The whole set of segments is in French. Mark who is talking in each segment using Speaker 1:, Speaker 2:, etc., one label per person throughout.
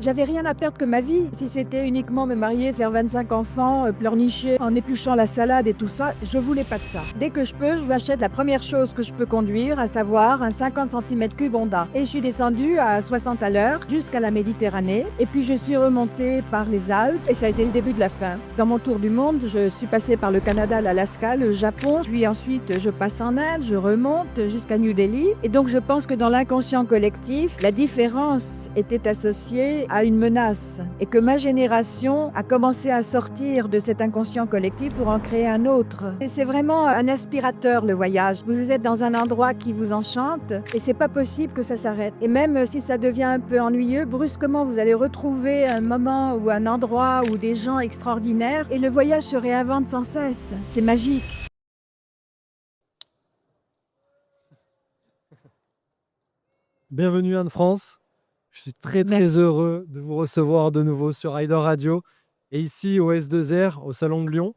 Speaker 1: J'avais rien à perdre que ma vie. Si c'était uniquement me marier, faire 25 enfants, pleurnicher en épluchant la salade et tout ça, je voulais pas de ça. Dès que je peux, je m'achète la première chose que je peux conduire, à savoir un 50 cm3 Honda. Et je suis descendue à 60 à l'heure jusqu'à la Méditerranée. Et puis je suis remontée par les Alpes et ça a été le début de la fin. Dans mon tour du monde, je suis passée par le Canada, l'Alaska, le Japon. Puis ensuite, je passe en Inde, je remonte jusqu'à New Delhi. Et donc je pense que dans l'inconscient collectif, la différence était associée à une menace et que ma génération a commencé à sortir de cet inconscient collectif pour en créer un autre. Et c'est vraiment un aspirateur, le voyage. Vous êtes dans un endroit qui vous enchante et c'est pas possible que ça s'arrête. Et même si ça devient un peu ennuyeux, brusquement vous allez retrouver un moment ou un endroit ou des gens extraordinaires et le voyage se réinvente sans cesse. C'est magique.
Speaker 2: Bienvenue Anne-France. Je suis très
Speaker 1: Merci.
Speaker 2: heureux de vous recevoir de nouveau sur Rider Radio et ici au S2R, au Salon de Lyon.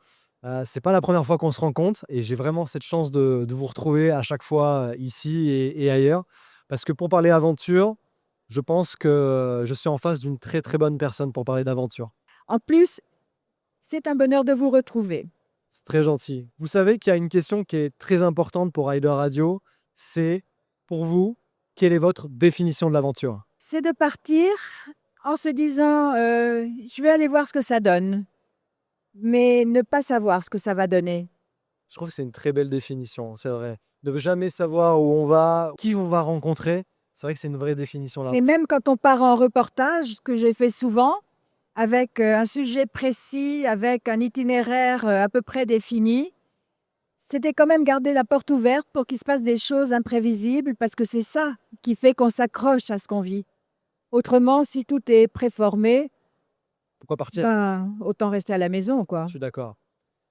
Speaker 2: C'est pas la première fois qu'on se rencontre et j'ai vraiment cette chance de vous retrouver à chaque fois ici et ailleurs. Parce que pour parler aventure, je pense que je suis en face d'une très bonne personne pour parler d'aventure.
Speaker 1: En plus, c'est un bonheur de vous retrouver.
Speaker 2: C'est très gentil. Vous savez qu'il y a une question qui est très importante pour Rider Radio, c'est pour vous, quelle est votre définition de l'aventure?
Speaker 1: C'est de partir en se disant je vais aller voir ce que ça donne, mais ne pas savoir ce que ça va donner.
Speaker 2: Je trouve que c'est une très belle définition, c'est vrai. Ne jamais savoir où on va, qui on va rencontrer, c'est vrai que c'est une vraie définition là.
Speaker 1: Mais même quand on part en reportage, ce que j'ai fait souvent, avec un sujet précis, avec un itinéraire à peu près défini, c'était quand même garder la porte ouverte pour qu'il se passe des choses imprévisibles, parce que c'est ça qui fait qu'on s'accroche à ce qu'on vit. Autrement, si tout est préformé,
Speaker 2: Pourquoi partir?
Speaker 1: ben, autant rester à la maison, quoi.
Speaker 2: Je suis d'accord.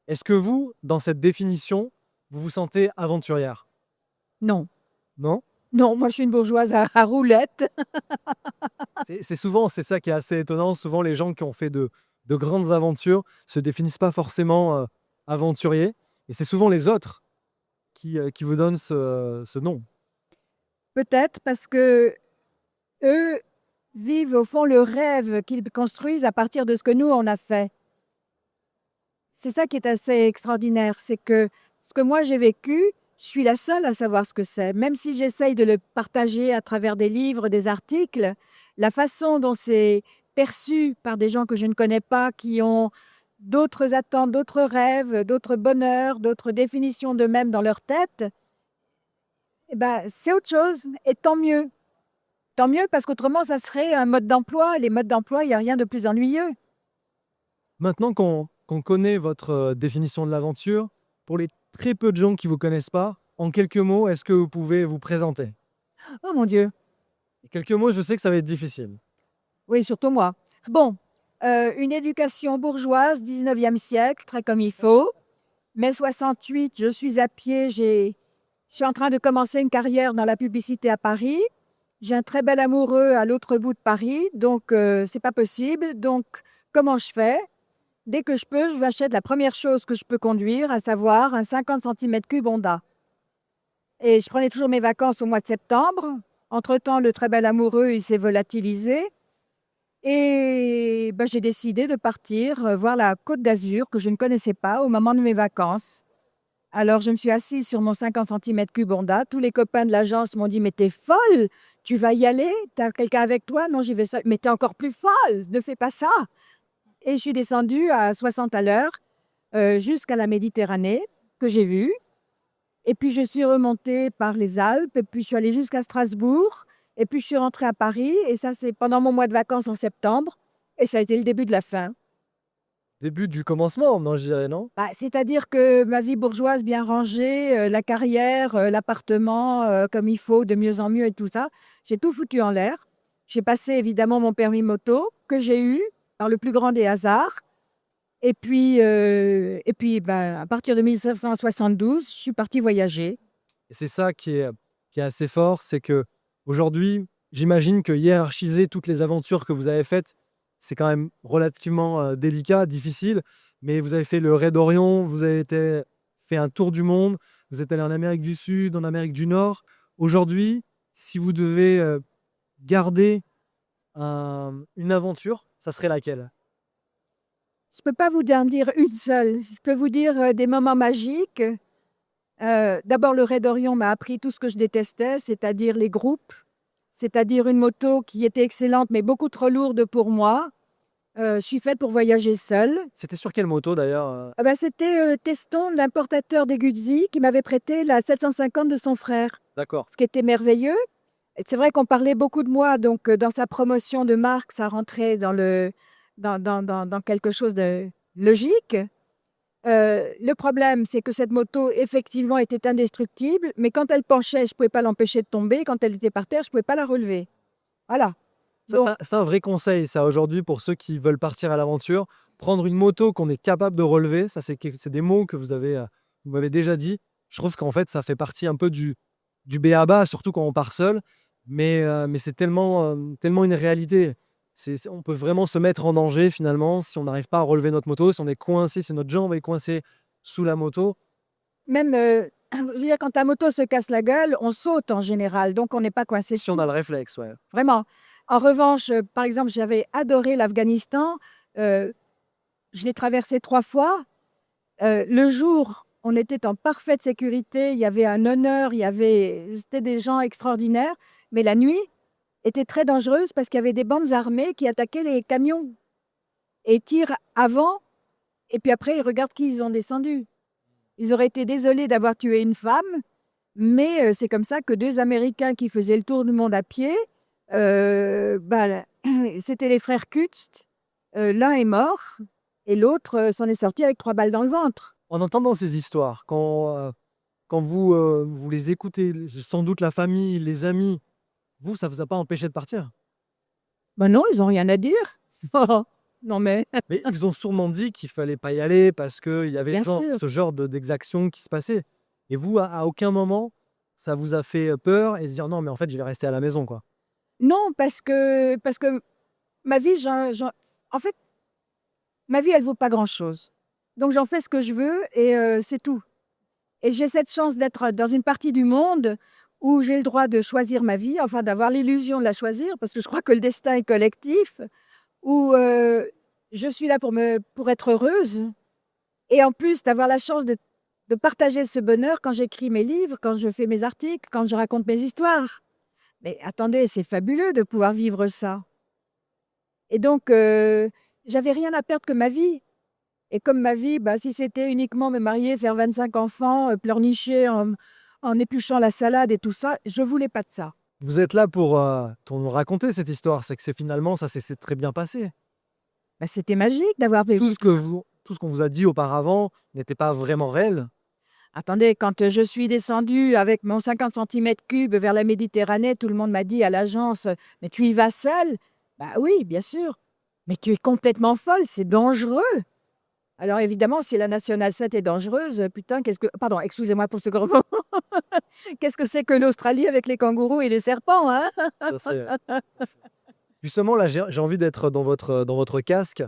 Speaker 2: Est-ce que vous, dans cette définition, vous vous sentez aventurière?
Speaker 1: Non.
Speaker 2: Non?
Speaker 1: Non, moi je suis une bourgeoise à roulettes.
Speaker 2: C'est souvent, c'est ça qui est assez étonnant. Souvent, les gens qui ont fait de grandes aventures se définissent pas forcément aventuriers. Et c'est souvent les autres qui vous donnent ce nom.
Speaker 1: Peut-être parce que eux vivent au fond le rêve qu'ils construisent à partir de ce que nous on a fait. C'est ça qui est assez extraordinaire, c'est que ce que moi j'ai vécu, je suis la seule à savoir ce que c'est. Même si j'essaye de le partager à travers des livres, des articles, la façon dont c'est perçu par des gens que je ne connais pas, qui ont d'autres attentes, d'autres rêves, d'autres bonheurs, d'autres définitions d'eux-mêmes dans leur tête, eh ben, c'est autre chose et tant mieux. Tant mieux parce qu'autrement ça serait un mode d'emploi. Les modes d'emploi, il y a rien de plus ennuyeux.
Speaker 2: Maintenant qu'on connaît votre définition de l'aventure, pour les très peu de gens qui ne vous connaissent pas, en quelques mots, est-ce que vous pouvez vous présenter?
Speaker 1: Oh mon Dieu!
Speaker 2: Quelques mots, je sais que ça va être difficile.
Speaker 1: Oui, surtout moi. Bon, une éducation bourgeoise, 19e siècle, très comme il faut. Mai 68, je suis à pied, je suis en train de commencer une carrière dans la publicité à Paris. J'ai un très bel amoureux à l'autre bout de Paris, donc c'est pas possible. Donc, comment je fais? Dès que je peux, je m'achète la première chose que je peux conduire, à savoir un 50 cm3 Honda. Et je prenais toujours mes vacances au mois de septembre. Entre-temps, le très bel amoureux, il s'est volatilisé. Et bah, j'ai décidé de partir, voir la Côte d'Azur que je ne connaissais pas au moment de mes vacances. Alors je me suis assise sur mon 50 cm3 Honda. Tous les copains de l'agence m'ont dit: «Mais tu es folle! Tu vas y aller? Tu as quelqu'un avec toi?» «Non, j'y vais seule». «Mais tu es encore plus folle! Ne fais pas ça!» Et je suis descendue à 60 à l'heure, jusqu'à la Méditerranée, que j'ai vue. Et puis je suis remontée par les Alpes et puis je suis allée jusqu'à Strasbourg et puis je suis rentrée à Paris et ça, c'est pendant mon mois de vacances en septembre et ça a été le début de la fin.
Speaker 2: Début du commencement, non, je dirais, non?
Speaker 1: Bah, c'est-à-dire que ma vie bourgeoise bien rangée, la carrière, l'appartement, comme il faut, de mieux en mieux et tout ça, j'ai tout foutu en l'air. J'ai passé évidemment mon permis moto que j'ai eu par le plus grand des hasards et puis, bah, à partir de 1972, je suis partie voyager.
Speaker 2: Et c'est ça qui est assez fort, c'est que aujourd'hui, j'imagine que hiérarchiser toutes les aventures que vous avez faites, c'est quand même relativement délicat, difficile. Mais vous avez fait le Raid Orion, vous avez fait un tour du monde, vous êtes allé en Amérique du Sud, en Amérique du Nord. Aujourd'hui, si vous devez garder une aventure, ça serait laquelle?
Speaker 1: Je peux pas vous en dire une seule. Je peux vous dire, des moments magiques. D'abord, le raid d'Orion m'a appris tout ce que je détestais, c'est-à-dire les groupes, c'est-à-dire une moto qui était excellente, mais beaucoup trop lourde pour moi. Je suis faite pour voyager seule.
Speaker 2: C'était sur quelle moto d'ailleurs,
Speaker 1: Ah bah, c'était, Teston, l'importateur des Guzzi, qui m'avait prêté la 750 de son frère,
Speaker 2: D'accord.
Speaker 1: ce qui était merveilleux. Et c'est vrai qu'on parlait beaucoup de moi, donc dans sa promotion de marque, ça rentrait dans quelque chose de logique. Le problème, c'est que cette moto, effectivement, était indestructible, mais quand elle penchait, je ne pouvais pas l'empêcher de tomber. Quand elle était par terre, je ne pouvais pas la relever. Voilà.
Speaker 2: Ça,
Speaker 1: Donc
Speaker 2: c'est un vrai conseil, ça, aujourd'hui, pour ceux qui veulent partir à l'aventure. Prendre une moto qu'on est capable de relever, ça, c'est des mots que vous m'avez déjà dit. Je trouve qu'en fait, ça fait partie un peu du b.a.-ba, surtout quand on part seul. Mais c'est tellement une réalité. On peut vraiment se mettre en danger, finalement, si on n'arrive pas à relever notre moto, si on est coincé, si notre jambe est coincée sous la moto.
Speaker 1: même, je veux dire, quand ta moto se casse la gueule, on saute en général, donc on n'est pas coincé
Speaker 2: Si on
Speaker 1: dessus,
Speaker 2: a le réflexe, ouais.
Speaker 1: vraiment. En revanche, par exemple, j'avais adoré l'Afghanistan. Heu, je l'ai traversé 3 fois. Le jour, on était en parfaite sécurité, il y avait un honneur, c'était des gens extraordinaires, mais la nuit était très dangereuse parce qu'il y avait des bandes armées qui attaquaient les camions et tirent avant et puis après ils regardent qui ils ont descendu. Ils auraient été désolés d'avoir tué une femme, mais c'est comme ça que 2 Américains qui faisaient le tour du monde à pied, bah, c'était les frères Kutz. L'un est mort et l'autre, s'en est sorti avec 3 balles dans le ventre.
Speaker 2: En entendant ces histoires, quand vous les écoutez, sans doute la famille, les amis, vous, ça vous a pas empêché de partir?
Speaker 1: Ben non, ils ont rien à dire. Non mais
Speaker 2: Mais ils vous ont sûrement dit qu'il fallait pas y aller parce qu'il y avait
Speaker 1: bien sûr.
Speaker 2: ce genre d'exactions qui se passaient. Et vous, à aucun moment, ça vous a fait, peur et se dire: «Non, mais en fait, je vais rester à la maison, quoi»?
Speaker 1: Non, parce que ma vie, en fait, ma vie, elle vaut pas grand-chose. Donc j'en fais ce que je veux et c'est tout. Et j'ai cette chance d'être dans une partie du monde où j'ai le droit de choisir ma vie, enfin d'avoir l'illusion de la choisir, parce que je crois que le destin est collectif, où, je suis là pour être heureuse et en plus d'avoir la chance de partager ce bonheur quand j'écris mes livres, quand je fais mes articles, quand je raconte mes histoires. Mais attendez, c'est fabuleux de pouvoir vivre ça et donc j'avais rien à perdre que ma vie et comme ma vie, bah, si c'était uniquement me marier, faire 25 enfants, pleurnicher en épluchant la salade et tout ça, je voulais pas de ça.
Speaker 2: Vous êtes là pour nous raconter cette histoire, c'est que finalement, ça s'est très bien passé.
Speaker 1: Bah, c'était magique d'avoir vécu tout ça.
Speaker 2: Tout ce qu'on vous a dit auparavant n'était pas vraiment réel.
Speaker 1: Attendez, quand, je suis descendue avec mon 50 cm3 vers la Méditerranée, tout le monde m'a dit à l'agence: «Mais tu y vas seule?» «Bah oui, bien sûr». «Mais tu es complètement folle, c'est dangereux». Alors évidemment, si la nationale 7 est dangereuse, putain, qu'est-ce que pardon, excusez-moi pour ce gros mot. Qu'est-ce que c'est que l'Australie avec les kangourous et les serpents, hein?
Speaker 2: Tout à fait, ouais. Justement, là, j'ai envie d'être dans votre casque.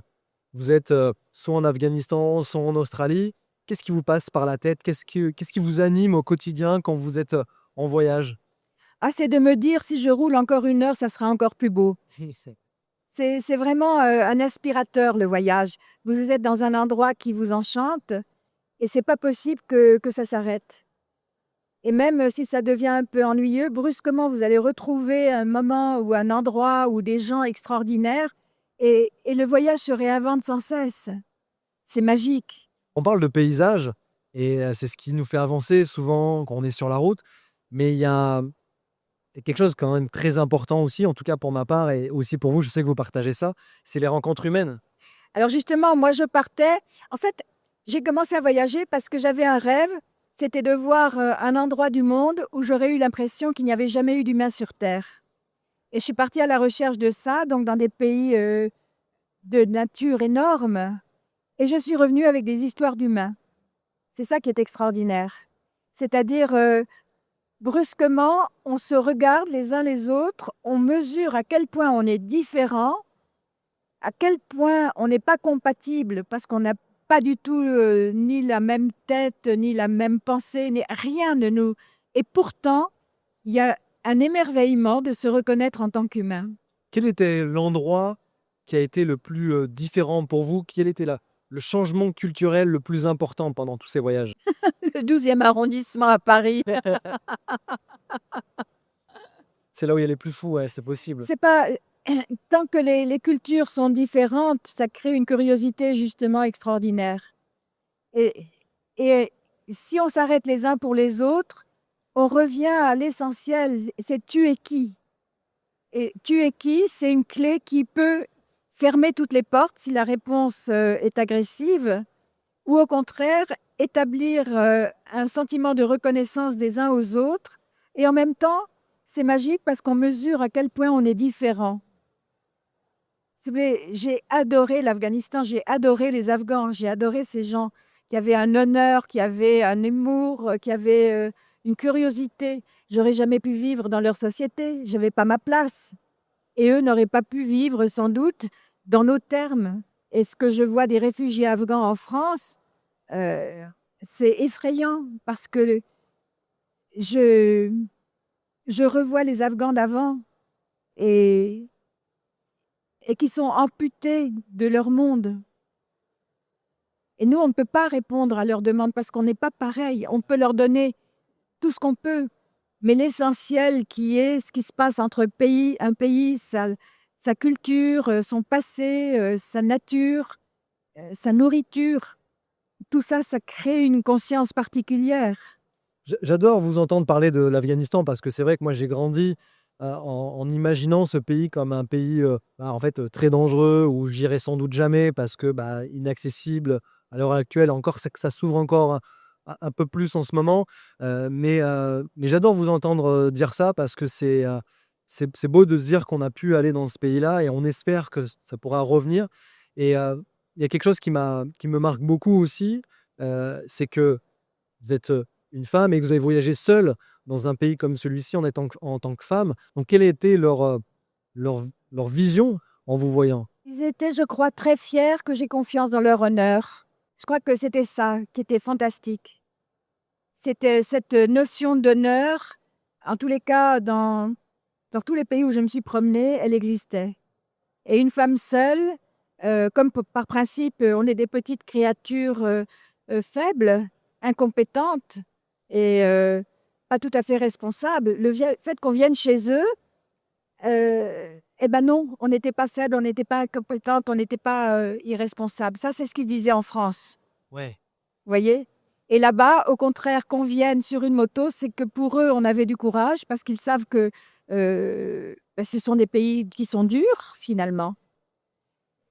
Speaker 2: Vous êtes, soit en Afghanistan, soit en Australie. Qu'est-ce qui vous passe par la tête? Qu'est-ce qui vous anime au quotidien quand vous êtes, en voyage?
Speaker 1: Ah, c'est de me dire: «Si je roule encore 1 heure, ça sera encore plus beau».
Speaker 2: Oui, c'est
Speaker 1: C'est vraiment, un aspirateur le voyage. Vous êtes dans un endroit qui vous enchante et c'est pas possible que ça s'arrête et même, si ça devient un peu ennuyeux, brusquement, vous allez retrouver un moment ou un endroit ou des gens extraordinaires et le voyage se réinvente sans cesse. C'est magique.
Speaker 2: On parle de paysage et c'est ce qui nous fait avancer souvent quand on est sur la route. Mais il y a quelque chose quand même très important aussi, en tout cas pour ma part et aussi pour vous, je sais que vous partagez ça, c'est les rencontres humaines.
Speaker 1: Alors justement, moi je partais en fait, j'ai commencé à voyager parce que j'avais un rêve, c'était de voir, un endroit du monde où j'aurais eu l'impression qu'il n'y avait jamais eu d'humain sur terre et je suis partie à la recherche de ça, donc dans des pays, de nature énorme et je suis revenue avec des histoires d'humains. C'est ça qui est extraordinaire. C'est-à-dire, brusquement, on se regarde les uns les autres, on mesure à quel point on est différents, à quel point on n'est pas compatible parce qu'on n'a pas du tout, ni la même tête, ni la même pensée, ni rien de nous et pourtant, il y a un émerveillement de se reconnaître en tant qu'humain.
Speaker 2: Quel était l'endroit qui a été le plus, différent pour vous? Quel était le changement culturel le plus important pendant tous ces voyages?
Speaker 1: Le 12e arrondissement à Paris.
Speaker 2: C'est là où il y a les plus fous, ouais, c'est possible.
Speaker 1: C'est pas tant que les cultures sont différentes, ça crée une curiosité justement extraordinaire et et si on s'arrête les uns pour les autres, on revient à l'essentiel, c'est tu es qui? Et tu es qui? C'est une clé qui peut fermer toutes les portes si la réponse, est agressive ou au contraire établir, un sentiment de reconnaissance des uns aux autres et en même temps, c'est magique parce qu'on mesure à quel point on est différent. Si vous voulez, j'ai adoré l'Afghanistan, j'ai adoré les Afghans, j'ai adoré ces gens qui avaient un honneur, qui avaient un humour, qui avaient, une curiosité. J'aurais jamais pu vivre dans leur société, j'avais pas ma place et eux n'auraient pas pu vivre sans doute dans nos termes et ce que je vois des réfugiés afghans en France, heu, c'est effrayant parce que je je revois les Afghans d'avant et qui sont amputés de leur monde et nous, on ne peut pas répondre à leurs demandes parce qu'on n'est pas pareil. On peut leur donner tout ce qu'on peut, mais l'essentiel qui est ce qui se passe entre pays un pays, sa culture, son passé, sa nature, sa nourriture, tout ça, ça crée une conscience particulière.
Speaker 2: J'adore vous entendre parler de l'Afghanistan parce que c'est vrai que moi j'ai grandi, en imaginant ce pays comme un pays, en fait, très dangereux où j'irai sans doute jamais parce que, bah, inaccessible à l'heure actuelle. Encore c'est que ça s'ouvre encore un peu plus en ce moment, mais j'adore vous entendre, dire ça parce que c'est beau de se dire qu'on a pu aller dans ce pays-là et on espère que ça pourra revenir et il y a quelque chose qui me marque beaucoup aussi, c'est que vous êtes, une femme et que vous avez voyagé seule dans un pays comme celui-ci en tant que femme. Donc quelle était leur vision en vous voyant?
Speaker 1: Ils étaient, je crois, très fiers que j'ai confiance dans leur honneur. Je crois que c'était ça qui était fantastique. C'était cette notion d'honneur, en tous les cas, dans tous les pays où je me suis promenée, elle existait et une femme seule, comme p par principe, on est des petites créatures, faibles, incompétentes et pas tout à fait responsables. Le fait qu'on vienne chez eux, et ben non, on n'était pas faibles, on n'était pas incompétentes, on n'était pas, irresponsables. Ça, c'est ce qu'ils disaient en France.
Speaker 2: Ouais.
Speaker 1: Vous voyez? Et là-bas, au contraire, qu'on vienne sur une moto, c'est que pour eux, on avait du courage parce qu'ils savent que, ce sont des pays qui sont durs finalement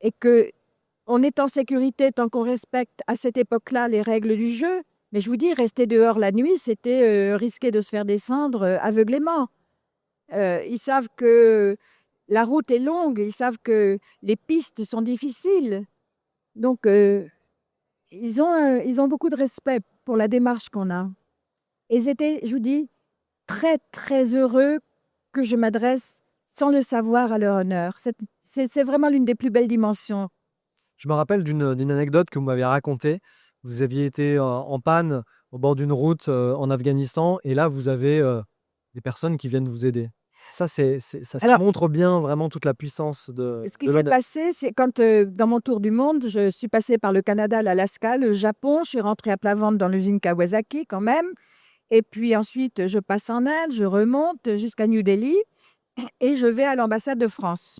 Speaker 1: et qu'on est en sécurité tant qu'on respecte à cette époque-là les règles du jeu. Mais je vous dis, rester dehors la nuit, c'était, risquer de se faire descendre, aveuglément. Ils savent que la route est longue, ils savent que les pistes sont difficiles. Donc, ils ont beaucoup de respect pour la démarche qu'on a. Et ils étaient, je vous dis, très, très heureux que je m'adresse sans le savoir à leur honneur. C'est vraiment l'une des plus belles dimensions.
Speaker 2: Je me rappelle d'une anecdote que vous m'aviez racontée. Vous aviez été, en panne au bord d'une route, en Afghanistan et là vous avez, des personnes qui viennent vous aider. Ça
Speaker 1: Alors,
Speaker 2: montre bien vraiment toute la puissance
Speaker 1: ce qui
Speaker 2: de
Speaker 1: s'est
Speaker 2: l'honneur.
Speaker 1: passé, c'est quand, dans mon tour du monde, je suis passée par le Canada, l'Alaska, le Japon, je suis rentrée à plat ventre dans l'usine Kawasaki quand même et puis ensuite, je passe en Inde, je remonte jusqu'à New Delhi et je vais à l'ambassade de France.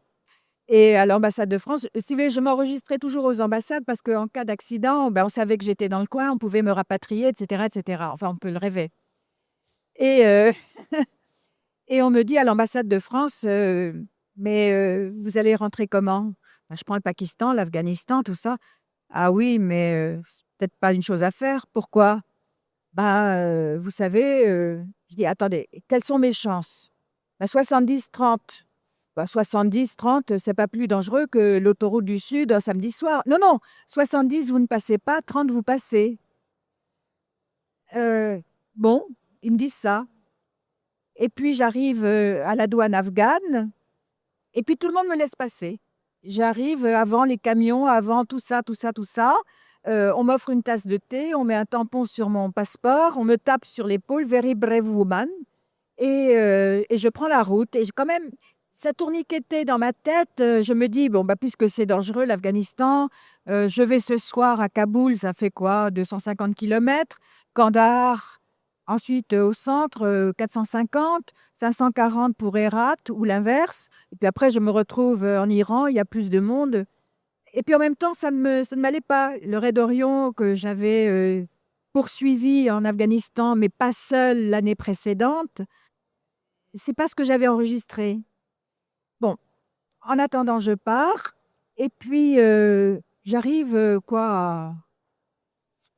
Speaker 1: Et à l'ambassade de France, si vous voulez, je m'enregistrais toujours aux ambassades parce qu'en cas d'accident, ben, on savait que j'étais dans le coin, on pouvait me rapatrier et cetera et cetera. Enfin, on peut le rêver et et on me dit à l'ambassade de France, «Mais vous allez rentrer comment?» Ben, je prends le Pakistan, l'Afghanistan, tout ça. «Ah oui, mais c'est peut-être pas une chose à faire». «Pourquoi?» «Bah, vous savez», je dis: «Attendez, quelles sont mes chances?» «Bah, 70-30». Bah, 70-30, c'est pas plus dangereux que l'autoroute du Sud un samedi soir. Non, non, 70 vous ne passez pas, 30 vous passez. Bon, ils me disent ça et puis j'arrive, à la douane afghane et puis tout le monde me laisse passer. J'arrive, avant les camions, avant tout ça, tout ça, tout ça. On m'offre une tasse de thé, on met un tampon sur mon passeport, on me tape sur l'épaule: «Very brave woman» et je prends la route et quand même, ça tourniquetait dans ma tête. Je me dis, bon, bah, puisque c'est dangereux, l'Afghanistan, je vais ce soir à Kaboul, ça fait quoi, 250 kilomètres. Kandahar, ensuite au centre, 450, 540 pour Herat ou l'inverse. Et puis après, je me retrouve en Iran, il y a plus de monde. Et puis en même temps, ça ne m'allait pas. Le raid Orion que j'avais poursuivi en Afghanistan, mais pas seul l'année précédente, c'est pas ce que j'avais enregistré. Bon, en attendant, je pars et puis j'arrive quoi, à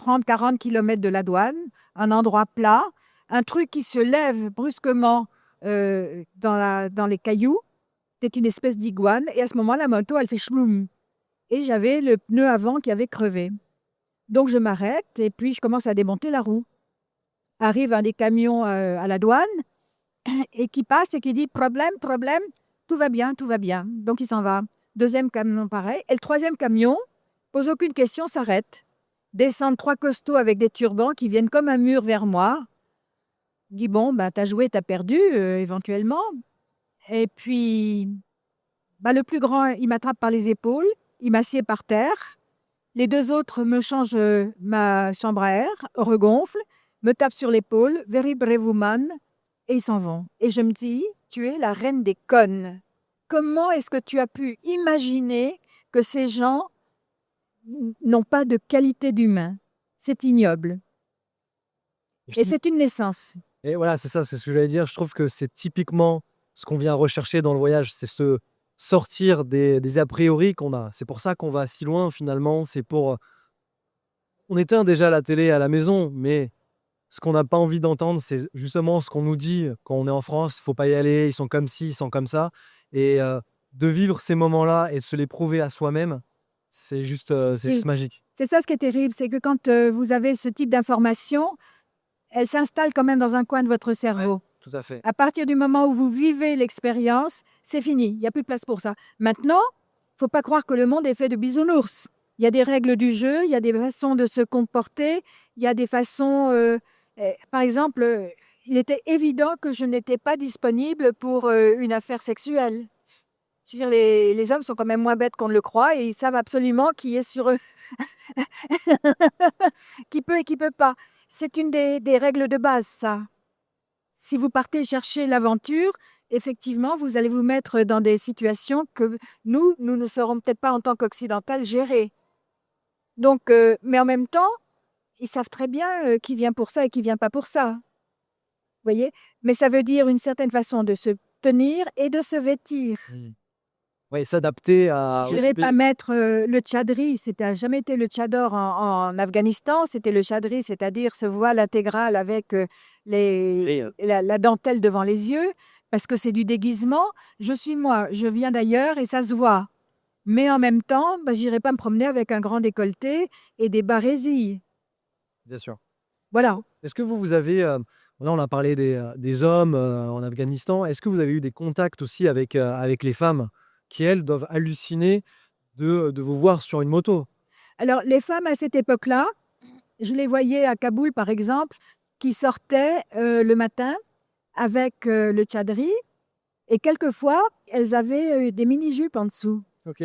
Speaker 1: 30-40 kilomètres de la douane, un endroit plat, un truc qui se lève brusquement dans les cailloux. C'est une espèce d'iguane et à ce moment, la moto, elle fait chloum. Et j'avais le pneu avant qui avait crevé. Donc je m'arrête et puis je commence à démonter la roue. Arrive un des camions à la douane et qui passe et qui dit problème, problème, tout va bien, tout va bien. Donc il s'en va. Deuxième camion pareil. Et le troisième camion pose aucune question, s'arrête. Descendent trois costauds avec des turbans qui viennent comme un mur vers moi. Je dis bon, bah, t'as joué, t'as perdu éventuellement. Et puis le plus grand, il m'attrape par les épaules, il m'assied par terre. Les deux autres me changent ma chambre à air, regonflent, me tapent sur l'épaule, very brave woman, et ils s'en vont. Et je me dis, tu es la reine des connes. Comment est-ce que tu as pu imaginer que ces gens n'ont pas de qualité d'humain? C'est ignoble.
Speaker 2: Et je
Speaker 1: Et
Speaker 2: trouve
Speaker 1: c'est une naissance.
Speaker 2: et voilà, c'est ça, c'est ce que j'allais dire. Je trouve que c'est typiquement ce qu'on vient rechercher dans le voyage, c'est se sortir des a priori qu'on a. C'est pour ça qu'on va si loin finalement, c'est pour, on éteint déjà la télé à la maison, mais ce qu'on n'a pas envie d'entendre, c'est justement ce qu'on nous dit quand on est en France: «Faut pas y aller, ils sont comme ci, ils sont comme ça» et de vivre ces moments-là et de se les prouver à soi-même, c'est
Speaker 1: Et
Speaker 2: juste magique.
Speaker 1: c'est ça ce qui est terrible, c'est que quand vous avez ce type d'information, elle s'installe quand même dans un coin de votre
Speaker 2: Ouais,
Speaker 1: cerveau.
Speaker 2: tout à fait.
Speaker 1: À partir du moment où vous vivez l'expérience, c'est fini, il y a plus de place pour ça. Maintenant, faut pas croire que le monde est fait de bisounours. Il y a des règles du jeu, il y a des façons de se comporter, il y a des façons, par exemple, il était évident que je n'étais pas disponible pour, une affaire sexuelle. Je veux dire les hommes sont quand même moins bêtes qu'on ne le croit et ils savent absolument qui est sur eux, qui peut et qui peut pas. C'est une des règles de base ça. Si vous partez chercher l'aventure, effectivement, vous allez vous mettre dans des situations que nous ne saurons peut-être pas en tant qu'occidentales gérer. Donc, mais en même temps, ils savent très bien, qui vient pour ça et qui vient pas pour ça. Vous voyez? Mais ça veut dire une certaine façon de se tenir et de se vêtir.
Speaker 2: Mmh. Ouais, s'adapter à
Speaker 1: Je n'irai pas mettre, le tchadri, c'était a jamais été le tchador en Afghanistan, c'était le chadri, c'est-à-dire ce voile intégral avec,
Speaker 2: et
Speaker 1: la dentelle devant les yeux, parce que c'est du déguisement. Je suis moi, je viens d'ailleurs et ça se voit. Mais en même temps, j'irai pas me promener avec un grand décolleté et des barésilles.
Speaker 2: bien sûr.
Speaker 1: Voilà.
Speaker 2: Est-ce que vous avez, là on a parlé des hommes, en Afghanistan. Est-ce que vous avez eu des contacts aussi avec les femmes qui, elles, doivent halluciner de vous voir sur une moto?
Speaker 1: Alors les femmes à cette époque-là, je les voyais à Kaboul, par exemple, qui sortaient, le matin avec, le tchadri et quelquefois, elles avaient, des mini-jupes en dessous.
Speaker 2: OK.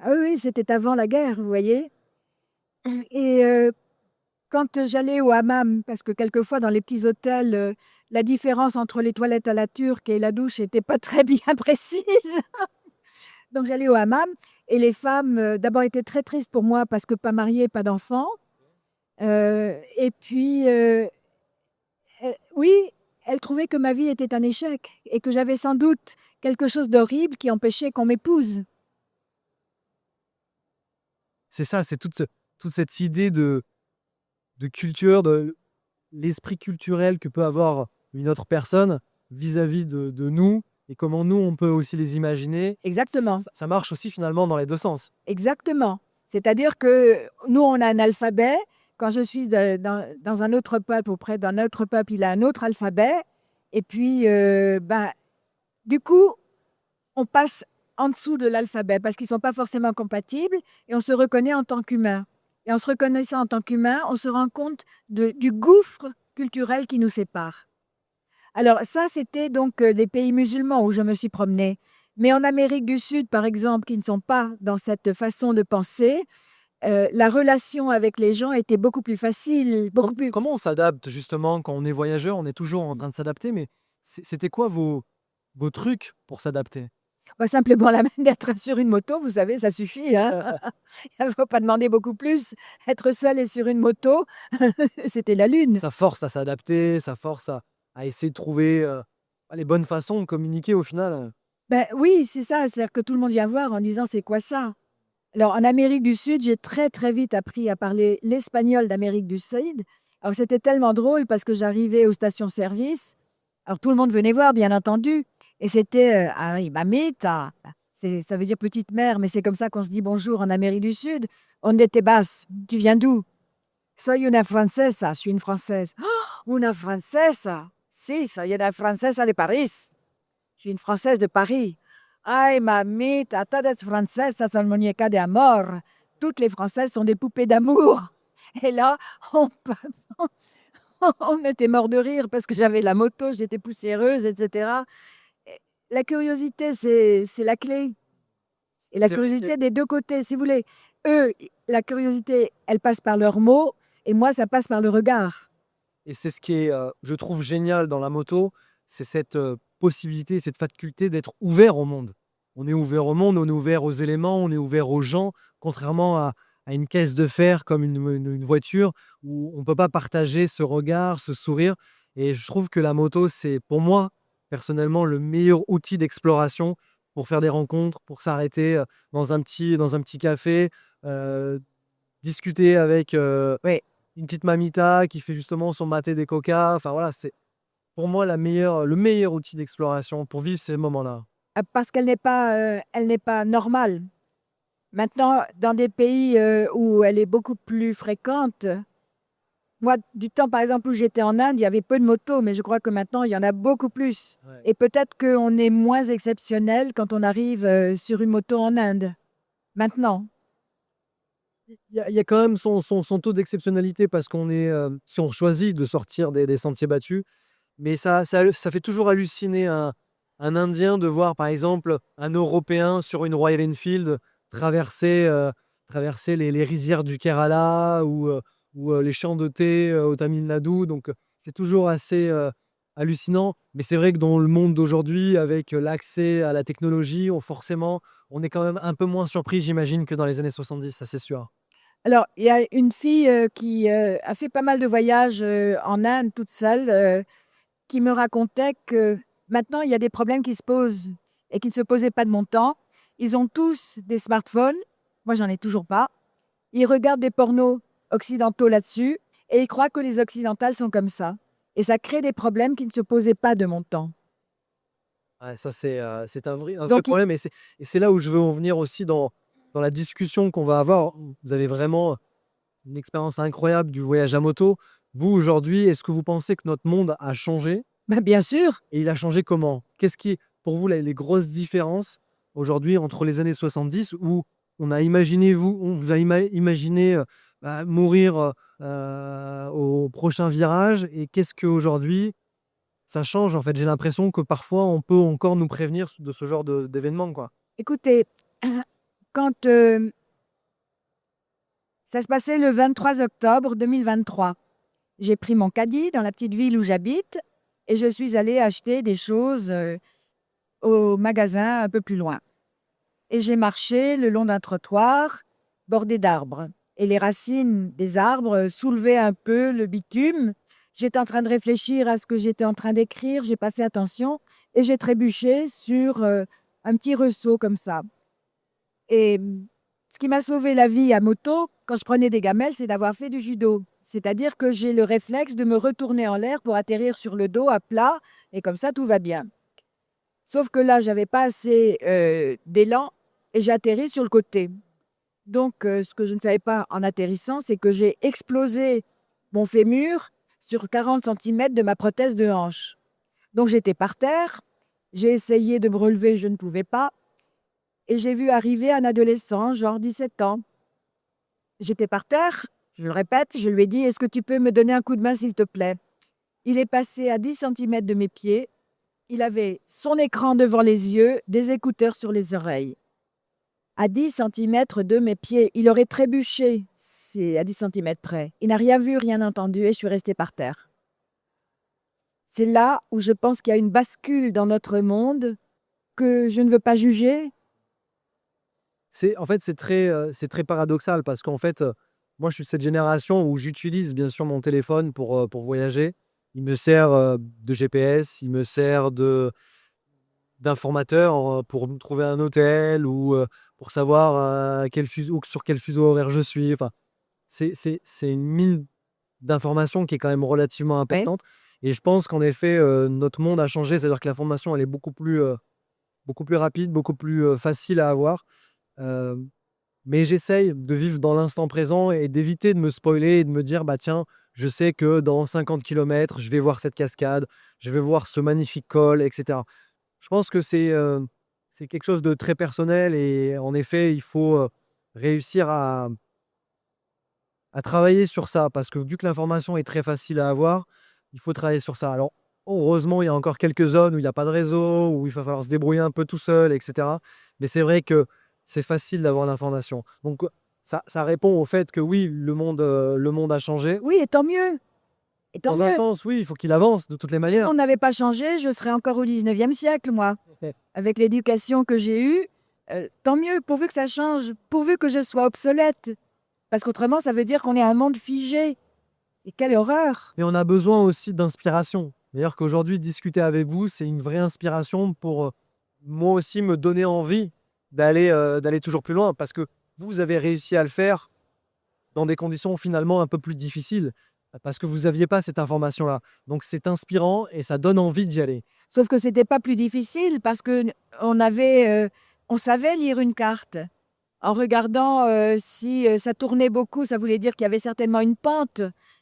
Speaker 1: Ah oui, oui, c'était avant la guerre, vous voyez? Et quand j'allais au hammam, parce que quelquefois dans les petits hôtels, la différence entre les toilettes à la turque et la douche était pas très bien précise. Donc j'allais au hammam et les femmes, d'abord étaient très tristes pour moi parce que pas mariée, pas d'enfant. Et puis, oui, elles trouvaient que ma vie était un échec et que j'avais sans doute quelque chose d'horrible qui empêchait qu'on m'épouse.
Speaker 2: C'est ça, c'est toute cette idée de culture, de l'esprit culturel que peut avoir une autre personne vis-à-vis de nous et comment nous, on peut aussi les imaginer.
Speaker 1: Exactement.
Speaker 2: Ça marche aussi finalement dans les 2 sens.
Speaker 1: Exactement. C'est-à-dire que nous, on a un alphabet. Quand je suis dans un autre peuple, auprès d'un autre peuple, il a un autre alphabet. Et puis, du coup, on passe en dessous de l'alphabet parce qu'ils ne sont pas forcément compatibles et on se reconnaît en tant qu'humain. Et en se reconnaissant en tant qu'humain, on se rend compte du gouffre culturel qui nous sépare. Alors ça, c'était donc les pays musulmans où je me suis promenée. Mais en Amérique du Sud, par exemple, qui ne sont pas dans cette façon de penser, la relation avec les gens était beaucoup plus facile, beaucoup plus.
Speaker 2: Comment on s'adapte justement quand on est voyageur? On est toujours en train de s'adapter, mais c'était quoi vos trucs pour s'adapter?
Speaker 1: Bah, simplement la d'être sur une moto, vous savez, ça suffit, hein. Il ne faut pas demander beaucoup plus. Être seul et sur une moto, c'était la lune.
Speaker 2: Ça force à s'adapter, ça force à essayer de trouver, les bonnes façons de communiquer au final.
Speaker 1: Ben oui, c'est ça, c'est-à-dire que tout le monde vient voir en disant: «C'est quoi ça?» Alors en Amérique du Sud, j'ai très, très vite appris à parler l'espagnol d'Amérique du Sud. Alors c'était tellement drôle parce que j'arrivais aux stations-service, alors tout le monde venait voir bien entendu et c'était, «Ah oui, mamita», ça veut dire petite mère, mais c'est comme ça qu'on se dit bonjour en Amérique du Sud. «Onde te vas?» «Tu viens d'où?» «Soy una francesa», je suis une Française. «Oh, una francesa?» «Si, soy una francesa de Paris». Je suis une Française de Paris. Ay, mamita, todas francesas son muñecas de amor. Toutes les Françaises sont des poupées d'amour. Et là, on était mort de rire parce que j'avais la moto, j'étais poussiéreuse, etc. Et la curiosité, c'est la clé. Et la
Speaker 2: C'est vrai que
Speaker 1: curiosité des deux côtés, si vous voulez. Eux, la curiosité, elle passe par leurs mots, et moi, ça passe par le regard.
Speaker 2: et c'est ce qui est, je trouve génial dans la moto, c'est cette, possibilité, cette faculté d'être ouvert au monde. On est ouvert au monde, on est ouvert aux éléments, on est ouvert aux gens, contrairement à une caisse de fer comme une voiture où on ne peut pas partager ce regard, ce sourire, et je trouve que la moto, c'est pour moi, personnellement, le meilleur outil d'exploration pour faire des rencontres, pour s'arrêter, dans un petit café, heu, discuter avec,
Speaker 1: Oui.
Speaker 2: une petite mamita qui fait justement son maté des coca. Enfin voilà, c'est pour moi le meilleur outil d'exploration pour vivre ces moments-là.
Speaker 1: Parce elle n'est pas normale. Maintenant, dans des pays, où elle est beaucoup plus fréquente, moi, du temps, par exemple, où j'étais en Inde, il y avait peu de motos, mais je crois que maintenant, il y en a beaucoup plus.
Speaker 2: Ouais.
Speaker 1: Et peut-être qu'on est moins exceptionnel quand on arrive, sur une moto en Inde, maintenant.
Speaker 2: Il y a quand même son taux d'exceptionnalité parce qu'on est, si on choisit de sortir des sentiers battus, mais ça fait toujours halluciner un Indien de voir, par exemple, un Européen sur une Royal Enfield traverser, traverser les rizières du Kerala ou les champs de thé, au Tamil Nadu. Donc, c'est toujours assez, hallucinant. Mais c'est vrai que dans le monde d'aujourd'hui, avec, l'accès à la technologie, on est quand même un peu moins surpris, j'imagine, que dans les années 70, ça c'est sûr.
Speaker 1: Alors, il y a une fille, qui, a fait pas mal de voyages, en Inde toute seule, qui me racontait que maintenant, il y a des problèmes qui se posent et qui ne se posaient pas de mon temps. Ils ont tous des smartphones. Moi, j'en ai toujours pas. Ils regardent des pornos occidentaux là-dessus et ils croient que les occidentales sont comme ça, et ça crée des problèmes qui ne se posaient pas de mon temps.
Speaker 2: Ouais, ça c'est un vrai
Speaker 1: Donc i
Speaker 2: problème, et c'est là où je veux en venir aussi dans la discussion qu'on va avoir. Vous avez vraiment une expérience incroyable du voyage à moto. Vous, aujourd'hui, est-ce que vous pensez que notre monde a changé,
Speaker 1: Bah, bien sûr.
Speaker 2: et il a changé comment? Qu'est-ce qui est pour vous les grosses différences aujourd'hui entre les années 70 où on vous a imaginé, mourir, au prochain virage, et qu'est-ce qu'aujourd'hui ça change en fait? J'ai l'impression que parfois on peut encore nous prévenir de ce genre d'événements, quoi.
Speaker 1: Écoutez, quand, ça se passait le 23 octobre 2023, j'ai pris mon caddie dans la petite ville où j'habite et je suis allée acheter des choses, au magasin un peu plus loin, et j'ai marché le long d'un trottoir bordé d'arbres, et les racines des arbres soulevaient un peu le bitume. J'étais en train de réfléchir à ce que j'étais en train d'écrire, j'ai pas fait attention et j'ai trébuché sur, un petit ressaut comme ça, et ce qui m'a sauvé la vie à moto, quand je prenais des gamelles, c'est d'avoir fait du judo. C'est-à-dire que j'ai le réflexe de me retourner en l'air pour atterrir sur le dos à plat, et comme ça tout va bien. Sauf que là, j'avais pas assez, d'élan et j'ai atterri sur le côté. Donc, ce que je ne savais pas en atterrissant, c'est que j'ai explosé mon fémur sur 40 centimètres de ma prothèse de hanche. Donc j'étais par terre, j'ai essayé de me relever, je ne pouvais pas, et j'ai vu arriver un adolescent, genre 17 ans. J'étais par terre, je le répète, je lui ai dit: «Est-ce que tu peux me donner un coup de main, s'il te plaît?» Il est passé à 10 centimètres de mes pieds, Il avait son écran devant les yeux, des écouteurs sur les oreilles. À 10 centimètres de mes pieds, il aurait trébuché. C'est à 10 centimètres près. Il n'a rien vu, rien entendu et je suis restée par terre. C'est là où je pense qu'il y a une bascule dans notre monde que je ne veux pas juger.
Speaker 2: En fait, c'est très paradoxal parce qu'en fait, moi, je suis de cette génération où j'utilise bien sûr mon téléphone pour voyager. Il me sert de GPS, il me sert d'informateur pour me trouver un hôtel ou pour savoir sur quel fuseau horaire je suis. Enfin, c'est une mine d'informations qui est quand même relativement
Speaker 1: Ouais.
Speaker 2: importante. Et je pense qu'en effet, notre monde a changé. C'est-à-dire que l'information, elle est beaucoup plus rapide, beaucoup plus facile à avoir. Euh, mais j'essaye de vivre dans l'instant présent et d'éviter de me spoiler et de me dire, bah tiens, je sais que dans 50 kilomètres, je vais voir cette cascade, je vais voir ce magnifique col, etc. Je pense que c'est quelque chose de très personnel et en effet, il faut réussir à travailler sur ça parce que vu que l'information est très facile à avoir, il faut travailler sur ça. Alors, heureusement, il y a encore quelques zones où il n'y a pas de réseau, où il va falloir se débrouiller un peu tout seul, etc. Mais c'est vrai que c'est facile d'avoir l'information. Donc, ça répond au fait que oui, le monde a changé.
Speaker 1: Oui, et tant mieux. Et tant
Speaker 2: Dans un
Speaker 1: mieux.
Speaker 2: sens, oui, il faut qu'il avance de toutes les
Speaker 1: Si
Speaker 2: manières.
Speaker 1: on n'avait pas changé, je serais encore au 19e siècle, moi. Avec l'éducation que j'ai eue, tant mieux, pourvu que ça change, pourvu que je sois obsolète. Parce qu'autrement, ça veut dire qu'on est un monde figé. Et quelle horreur!
Speaker 2: Mais on a besoin aussi d'inspiration. D'ailleurs qu'aujourd'hui, discuter avec vous, c'est une vraie inspiration pour moi aussi me donner envie d'aller toujours plus loin. Parce que vous avez réussi à le faire dans des conditions finalement un peu plus difficiles. Parce que vous n'aviez pas cette information-là. Donc c'est inspirant et ça donne envie d'y aller.
Speaker 1: Sauf que c'était pas plus difficile parce que on savait lire une carte. En regardant si ça tournait beaucoup, ça voulait dire qu'il y avait certainement une pente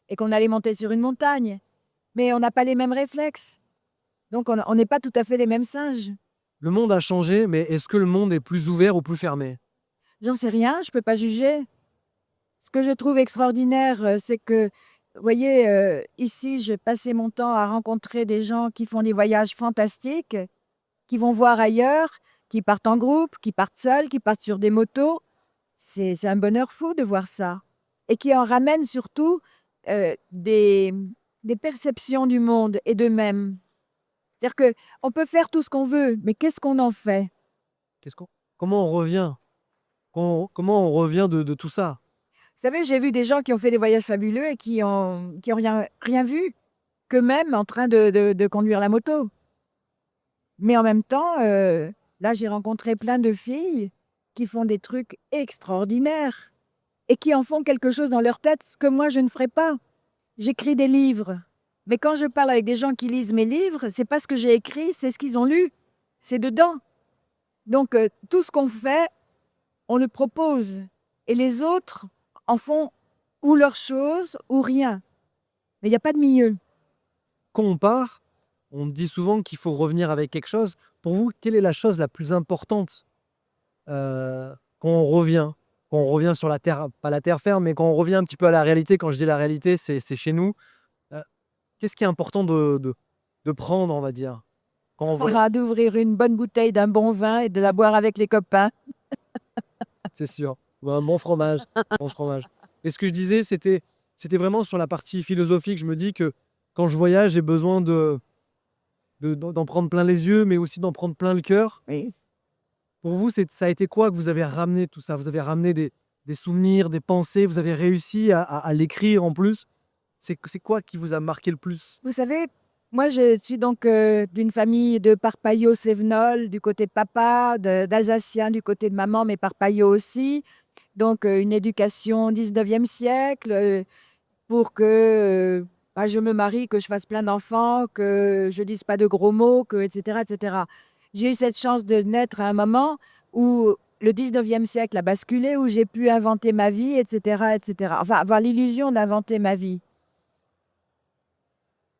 Speaker 1: et qu'on allait monter sur une montagne. Mais on n'a pas les mêmes réflexes. Donc on n'est pas tout à fait les mêmes singes.
Speaker 2: Le monde a changé, mais est-ce que le monde est plus ouvert ou plus fermé?
Speaker 1: J'en sais rien, je peux pas juger. Ce que je trouve extraordinaire, c'est que, vous voyez, ici, j'ai passé mon temps à rencontrer des gens qui font des voyages fantastiques, qui vont voir ailleurs, qui partent en groupe, qui partent seuls, qui partent sur des motos. C'est un bonheur fou de voir ça et qui en ramènent surtout, des perceptions du monde et d'eux-mêmes. C'est-à-dire qu'on peut faire tout ce qu'on veut, mais qu'est-ce qu'on en fait?
Speaker 2: Qu'est-ce qu'on- Comment on revient? Comment on revient de tout ça?
Speaker 1: Vous savez, j'ai vu des gens qui ont fait des voyages fabuleux et qui ont rien vu qu'eux-mêmes en train de conduire la moto. Mais en même temps, là, j'ai rencontré plein de filles qui font des trucs extraordinaires et qui en font quelque chose dans leur tête, ce que moi, je ne ferais pas. J'écris des livres, mais quand je parle avec des gens qui lisent mes livres, c'est pas ce que j'ai écrit, c'est ce qu'ils ont lu. C'est dedans. Donc, tout ce qu'on fait, on le propose et les autres en font ou leur chose ou rien. Mais il y a pas de milieu.
Speaker 2: Quand on part, on me dit souvent qu'il faut revenir avec quelque chose. Pour vous, quelle est la chose la plus importante quand on revient? Quand on revient sur la terre, pas la terre ferme, mais quand on revient un petit peu à la réalité. Quand je dis la réalité, c'est chez nous. Euh, Qu'est-ce qui est important de prendre, on va dire, quand on voyage?
Speaker 1: D'ouvrir une bonne bouteille d'un bon vin et de la boire avec les copains.
Speaker 2: C'est sûr. Ou un bon fromage. Bon fromage. Et ce que je disais, c'était vraiment sur la partie philosophique. Je me dis que quand je voyage, j'ai besoin d'en prendre plein les yeux, mais aussi d'en prendre plein le cœur.
Speaker 1: Oui.
Speaker 2: Pour vous, ça a été quoi que vous avez ramené tout ça? Vous avez ramené des souvenirs, des pensées, vous avez réussi à l'écrire en plus. C'est quoi qui vous a marqué le plus?
Speaker 1: Vous savez, moi je suis donc d'une famille de Parpaillot-Sévenol du côté de papa, d'Alsaciens du côté de maman, mais Parpaillot aussi. Donc une éducation 19e siècle pour que bah, je me marie, que je fasse plein d'enfants, que je dise pas de gros mots, que, etc., etc. J'ai eu cette chance de naître à un moment où le 19e siècle a basculé, où j'ai pu inventer ma vie, etc., etc. Enfin, avoir l'illusion d'inventer ma vie.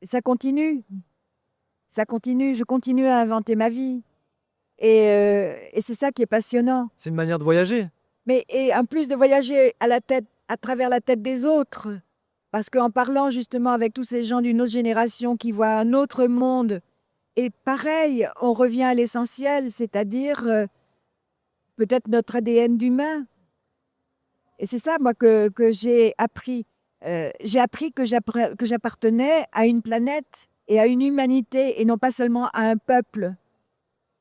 Speaker 1: Ça continue. Ça continue, je continue à inventer ma vie et c'est ça qui est passionnant.
Speaker 2: C'est une manière de voyager.
Speaker 1: Mais et en plus de voyager à travers la tête des autres, parce qu'en parlant justement avec tous ces gens d'une autre génération qui voient un autre monde Et pareil, on revient à l'essentiel, c'est-à-dire peut-être notre ADN d'humain. Et c'est ça, moi, que j'ai appris. J'ai appris que j'appartenais à une planète et à une humanité, et non pas seulement à un peuple.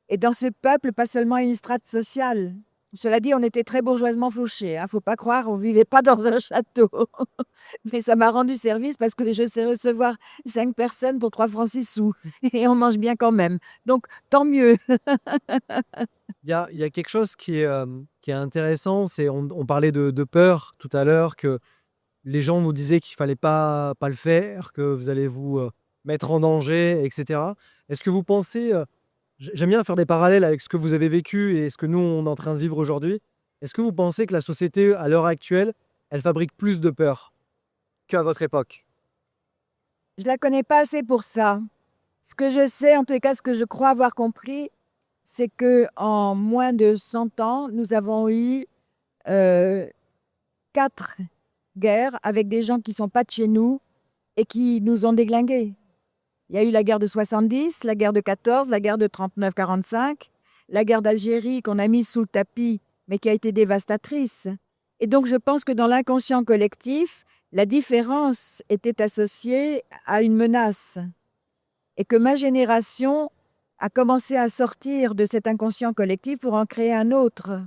Speaker 1: Et dans ce peuple, pas seulement une strate sociale. Cela dit, on était très bourgeoisement fauchés. Faut pas croire, on vivait pas dans un château. Mais ça m'a rendu service parce que je sais recevoir 5 personnes pour 3 francs 6 sous. Et on mange bien quand même. Donc, tant mieux.
Speaker 2: Il y a quelque chose qui est intéressant, c'est on parlait de peur tout à l'heure, que les gens nous disaient qu'il fallait pas le faire, que vous allez vous, mettre en danger et cetera. Est-ce que vous pensez, j'aime bien faire des parallèles avec ce que vous avez vécu et ce que nous, on est en train de vivre aujourd'hui. Est-ce que vous pensez que la société, à l'heure actuelle, elle fabrique plus de peur qu'à votre époque?
Speaker 1: Je la connais pas assez pour ça. Ce que je sais, en tous les cas, ce que je crois avoir compris, c'est que en moins de 100 ans, nous avons eu 4 guerres avec des gens qui sont pas de chez nous et qui nous ont déglingués. Il y a eu la guerre de 70, la guerre de 14, la guerre de 39-45, la guerre d'Algérie qu'on a mise sous le tapis, mais qui a été dévastatrice. Et donc, je pense que dans l'inconscient collectif, la différence était associée à une menace. Et que ma génération a commencé à sortir de cet inconscient collectif pour en créer un autre.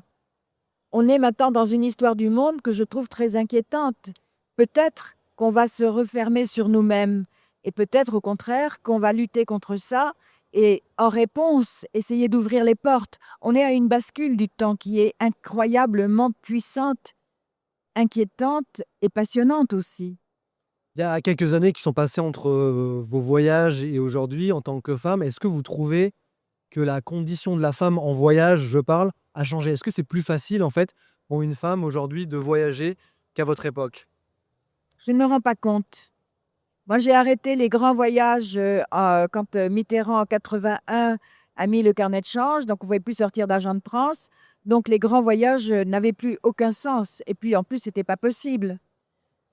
Speaker 1: On est maintenant dans une histoire du monde que je trouve très inquiétante. Peut-être qu'on va se refermer sur nous-mêmes et peut-être au contraire qu'on va lutter contre ça et en réponse, essayer d'ouvrir les portes. On est à une bascule du temps qui est incroyablement puissante, inquiétante et passionnante aussi.
Speaker 2: Il y a quelques années qui sont passées entre, vos voyages et aujourd'hui en tant que femme. Est-ce que vous trouvez que la condition de la femme en voyage, je parle, a changé? Est-ce que c'est plus facile, en fait, pour une femme aujourd'hui de voyager qu'à votre époque?
Speaker 1: Je ne me rends pas compte. Moi, j'ai arrêté les grands voyages quand Mitterrand, en 81, a mis le carnet de change, donc on ne pouvait plus sortir d'argent de France. Donc, les grands voyages n'avaient plus aucun sens. Et puis, en plus, ce n'était pas possible.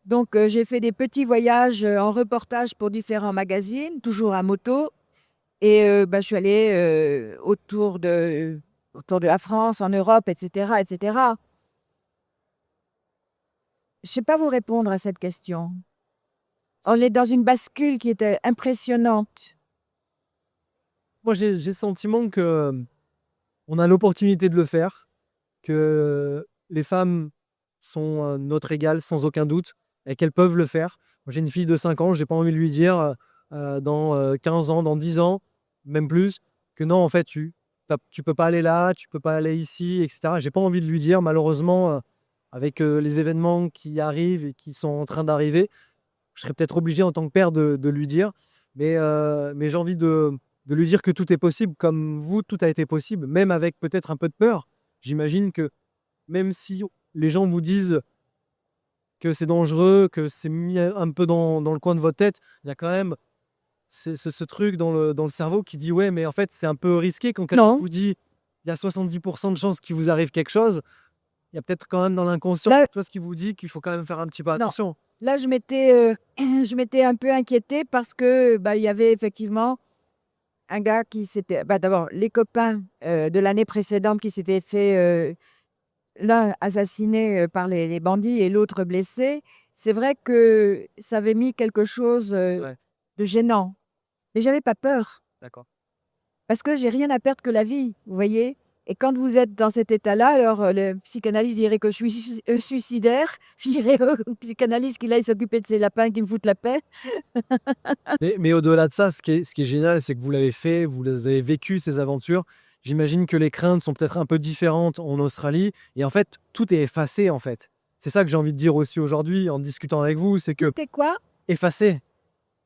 Speaker 1: Donc, j'ai fait des petits voyages en reportage pour différents magazines, toujours à moto. Et je suis allée autour de la France, en Europe, etc., etc. Je ne sais pas vous répondre à cette question. On est dans une bascule qui est impressionnante.
Speaker 2: Moi, j'ai le sentiment que, on a l'opportunité de le faire, que les femmes sont, notre égale sans aucun doute et qu'elles peuvent le faire. Moi, j'ai une fille de 5 ans, j'ai pas envie de lui dire, dans, 15 ans, dans 10 ans, même plus, que non, en fait, tu peux pas aller là, tu peux pas aller ici et cetera. J'ai pas envie de lui dire malheureusement, avec, les événements qui arrivent et qui sont en train d'arriver, je serais peut-être obligé en tant que père de lui dire, mais j'ai envie de lui dire que tout est possible. Comme vous, tout a été possible, même avec peut-être un peu de peur. J'imagine que même si les gens vous disent que c'est dangereux, que c'est mis un peu dans le coin de votre tête, il y a quand même ce truc dans le cerveau qui dit: «Ouais, mais en fait, c'est un peu risqué». Quand quelqu'un
Speaker 1: Non,
Speaker 2: vous dit: «Il y a 70 de chances qu'il vous arrive quelque chose», il y a peut-être quand même dans l'inconscient
Speaker 1: là,
Speaker 2: quelque chose qui vous dit qu'il faut quand même faire un petit peu
Speaker 1: non.
Speaker 2: attention.
Speaker 1: Là, je m'étais, je m'étais un peu inquiétée parce que, il y avait effectivement un gars qui s'était d'abord les copains, de l'année précédente qui s'étaient fait, l'un assassiné, par les bandits et l'autre blessé. C'est vrai que ça avait mis quelque chose,
Speaker 2: Ouais,
Speaker 1: de gênant. Mais j'avais pas peur
Speaker 2: d'accord.
Speaker 1: parce que j'ai rien à perdre que la vie, vous voyez? Et quand vous êtes dans cet état-là, alors, le psychanalyste dirait que je suis suicidaire. Je dirais au psychanalyste qu'il aille s'occuper de ses lapins, qu'il me foute la paix.
Speaker 2: Mais au-delà de ça, ce qui est génial, c'est que vous l'avez fait, vous les avez vécu ces aventures. J'imagine que les craintes sont peut-être un peu différentes en Australie et en fait, tout est effacé, en fait. C'est ça que j'ai envie de dire aussi aujourd'hui en discutant avec vous, c'est que
Speaker 1: C'était quoi?
Speaker 2: effacer,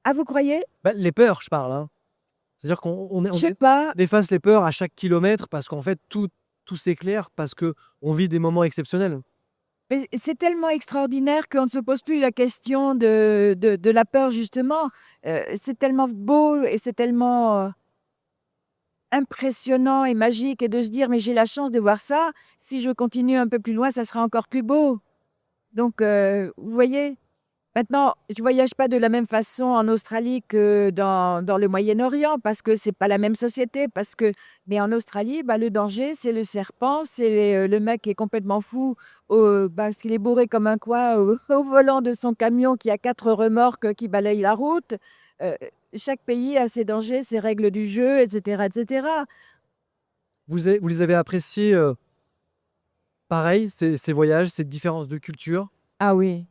Speaker 1: Ah, vous croyez?
Speaker 2: les peurs, je parle, hein. C'est-à-dire qu'on
Speaker 1: Je sais pas.
Speaker 2: efface les peurs à chaque kilomètre parce qu'en fait, tout s'éclaire parce qu'on vit des moments exceptionnels.
Speaker 1: Mais c'est tellement extraordinaire qu'on ne se pose plus la question de la peur justement. C'est tellement beau et c'est tellement, impressionnant et magique et de se dire: «Mais j'ai la chance de voir ça. Si je continue un peu plus loin, ça sera encore plus beau». Donc vous voyez? Maintenant, je voyage pas de la même façon en Australie que dans le Moyen-Orient parce que c'est pas la même société. Mais en Australie, bah, le danger, c'est le serpent, c'est le mec qui est complètement fou parce qu'il est bourré comme un quoi au volant de son camion qui a 4 remorques qui balayent la route. Euh, Chaque pays a ses dangers, ses règles du jeu, etc., etc.
Speaker 2: Vous les avez appréciés pareil, ces voyages, cette différence de culture?
Speaker 1: Ah oui,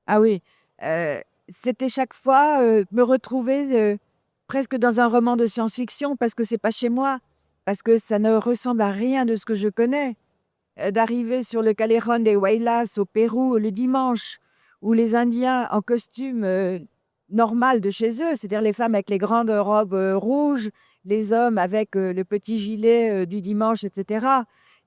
Speaker 1: ah oui. Euh, C'était chaque fois me retrouver presque dans un roman de science-fiction parce que c'est pas chez moi, parce que ça ne ressemble à rien de ce que je connais. D'arriver sur le Callejon des Huaylas au Pérou le dimanche, où les Indiens en costume normal de chez eux, c'est-à-dire les femmes avec les grandes robes rouges, les hommes avec le petit gilet du dimanche, etc.,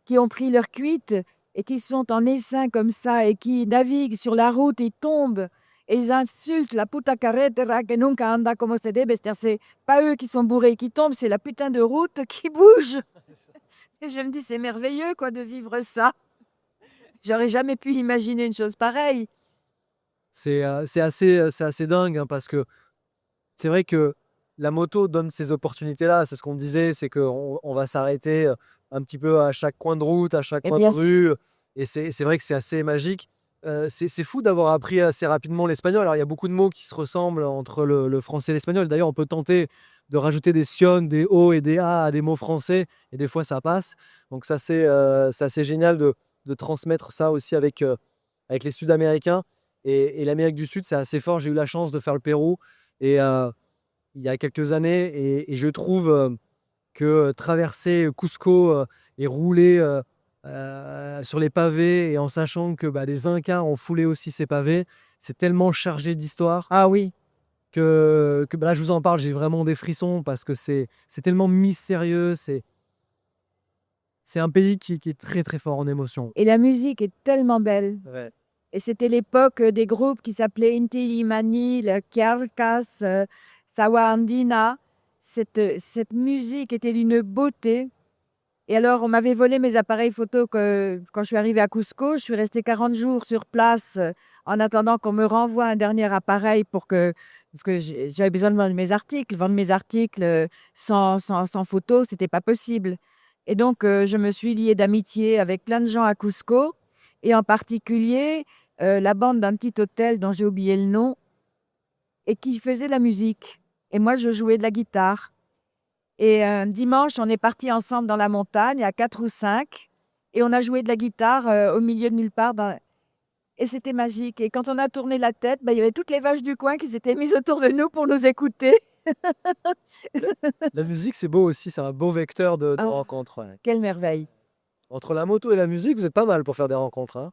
Speaker 1: qui ont pris leur cuite et qui sont en essaim comme ça et qui naviguent sur la route, ils tombent et ils insultent la puta carretera que nunca anda como se debe. C'est-à-dire, c'est pas eux qui sont bourrés qui tombent, c'est la putain de route qui bouge. Et je me dis, c'est merveilleux quoi de vivre ça. J'aurais jamais pu imaginer une chose pareille.
Speaker 2: C'est assez dingue, hein, parce que c'est vrai que la moto donne ces opportunités-là. C'est ce qu'on disait, c'est qu'on va s'arrêter un petit peu à chaque coin de route, à chaque
Speaker 1: Et
Speaker 2: coin de
Speaker 1: bien sûr,
Speaker 2: rue. Et c'est vrai que c'est assez magique. C'est fou d'avoir appris assez rapidement l'espagnol. Alors, il y a beaucoup de mots qui se ressemblent entre le français et l'espagnol. D'ailleurs, on peut tenter de rajouter des sion, des o et des a à des mots français. Et des fois, ça passe. Donc, ça, c'est assez génial de transmettre ça aussi avec les Sud-Américains. Et l'Amérique du Sud, c'est assez fort. J'ai eu la chance de faire le Pérou. Et il y a quelques années et je trouve que traverser Cusco et rouler sur les pavés et en sachant que des Incas ont foulé aussi ces pavés, c'est tellement chargé d'histoire
Speaker 1: ah oui.
Speaker 2: que là, je vous en parle, j'ai vraiment des frissons parce que c'est tellement mystérieux. C'est un pays qui est très très fort en émotion.
Speaker 1: Et la musique est tellement belle.
Speaker 2: Ouais.
Speaker 1: Et c'était l'époque des groupes qui s'appelaient Inti Illimani, le Kiarkas, Sawa Andina. Cette musique était d'une beauté. Et alors, on m'avait volé mes appareils photo quand je suis arrivée à Cusco. Je suis restée 40 jours sur place en attendant qu'on me renvoie un dernier appareil parce que j'avais besoin de vendre mes articles. Vendre mes articles sans photo, c'était pas possible. Et donc, je me suis liée d'amitié avec plein de gens à Cusco et en particulier la bande d'un petit hôtel dont j'ai oublié le nom et qui faisait de la musique. Et moi, je jouais de la guitare. Et un dimanche, on est partis ensemble dans la montagne, à 4 ou 5, et on a joué de la guitare au milieu de nulle part. Et c'était magique. Et quand on a tourné la tête, il y avait toutes les vaches du coin qui s'étaient mises autour de nous pour nous écouter.
Speaker 2: La musique, c'est beau aussi, c'est un beau vecteur de
Speaker 1: Oh,
Speaker 2: rencontre. Ouais.
Speaker 1: quelle merveille.
Speaker 2: Entre la moto et la musique, vous êtes pas mal pour faire des rencontres, hein.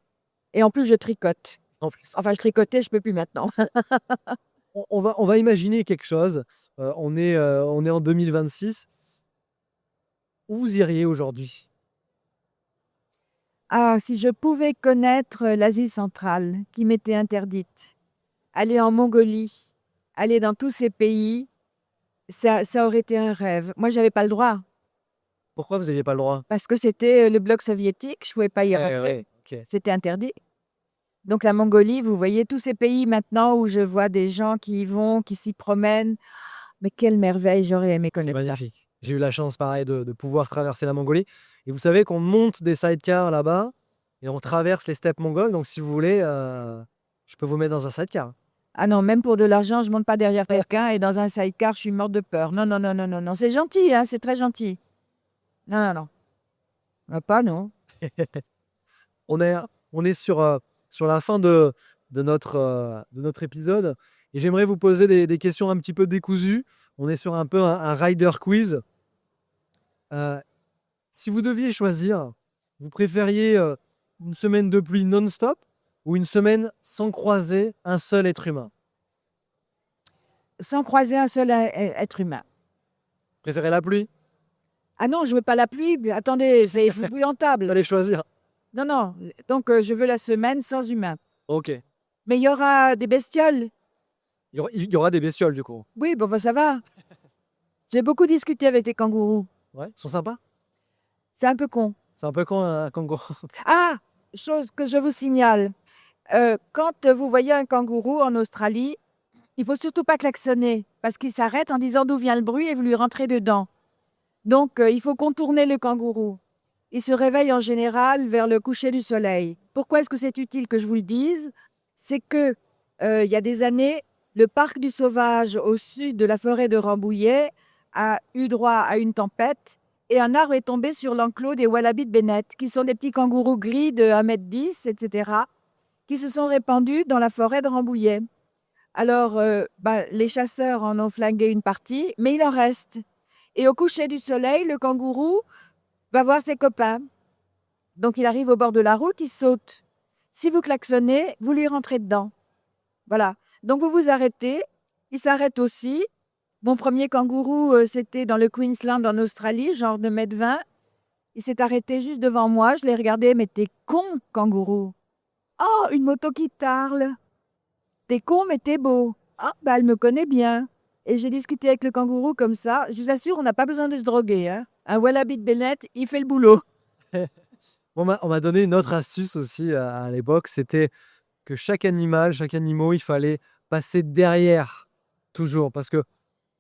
Speaker 1: Et en plus, je tricote.
Speaker 2: En plus.
Speaker 1: Enfin, je tricotais, je peux plus maintenant.
Speaker 2: On va imaginer quelque chose. On est en 2026. Où vous iriez aujourd'hui?
Speaker 1: Ah, si je pouvais connaître l'Asie centrale qui m'était interdite, aller en Mongolie, aller dans tous ces pays, ça aurait été un rêve. Moi, j'avais pas le droit
Speaker 2: Pourquoi vous n'aviez pas le droit?
Speaker 1: parce que c'était le bloc soviétique, je pouvais pas y rentrer.
Speaker 2: Ouais, ok.
Speaker 1: C'était interdit. Donc la Mongolie, vous voyez tous ces pays maintenant où je vois des gens qui y vont, qui s'y promènent. Mais quelle merveille, j'aurais aimé
Speaker 2: C'est
Speaker 1: connaître ça.
Speaker 2: magnifique. J'ai eu la chance, pareil, de pouvoir traverser la Mongolie. Et vous savez qu'on monte des sidecars là-bas et on traverse les steppes mongoles. Donc, si vous voulez, je peux vous mettre dans un sidecar.
Speaker 1: Ah non, même pour de l'argent, je monte pas derrière quelqu'un et dans un sidecar, je suis morte de peur. Non, non, non, non, non, non. C'est gentil, hein, c'est très gentil. Non, non, non. Ah, pas non.
Speaker 2: On est, on est sur la fin de notre épisode. Et j'aimerais vous poser des questions un petit peu décousues. On est sur un peu un rider quiz. Euh, Si vous deviez choisir, vous préfériez une semaine de pluie non-stop ou une semaine sans croiser un seul être humain?
Speaker 1: Sans croiser un seul être humain.
Speaker 2: Vous préférez la pluie?
Speaker 1: Ah non, je veux pas la pluie. Mais attendez, c'est
Speaker 2: Vous
Speaker 1: épouvantable.
Speaker 2: allez choisir.
Speaker 1: Non, non. Donc, je veux la semaine sans humain.
Speaker 2: Ok. Il
Speaker 1: Mais il y aura des bestioles.
Speaker 2: y aura des bestioles du coup.
Speaker 1: Oui, bon, ça va. J'ai beaucoup discuté avec les kangourous.
Speaker 2: Ouais, ils sont sympas.
Speaker 1: C'est un peu con.
Speaker 2: C'est un peu quand un kangourou.
Speaker 1: Ah, chose que je vous signale. Quand vous voyez un kangourou en Australie, il faut surtout pas klaxonner parce qu'il s'arrête en disant d'où vient le bruit et vous lui rentrez dedans. Donc, il faut contourner le kangourou. Il se réveille en général vers le coucher du soleil. Pourquoi est-ce que c'est utile que je vous le dise? C'est que, il y a des années, le parc du Sauvage au sud de la forêt de Rambouillet a eu droit à une tempête et un arbre est tombé sur l'enclos des wallabies de Bennett, qui sont des petits kangourous gris de 1,10 m, etc., qui se sont répandus dans la forêt de Rambouillet. Alors, les chasseurs en ont flingué une partie, mais il en reste. Et au coucher du soleil, le kangourou va voir ses copains. Donc, il arrive au bord de la route, il saute. Si vous klaxonnez, vous lui rentrez dedans. Voilà. Donc, vous vous arrêtez. Il s'arrête aussi. Mon premier kangourou, c'était dans le Queensland, en Australie, genre de 1,20 m. Il s'est arrêté juste devant moi. Je l'ai regardé, mais t'es con, kangourou. Oh, une moto qui parle. T'es con, mais t'es beau. Ah, elle me connaît bien. Et j'ai discuté avec le kangourou comme ça. Je vous assure, on n'a pas besoin de se droguer, hein. Un wallaby de Bennett, il fait le boulot.
Speaker 2: On m'a donné une autre astuce aussi à l'époque, c'était que chaque animal, il fallait passer derrière, toujours. Parce que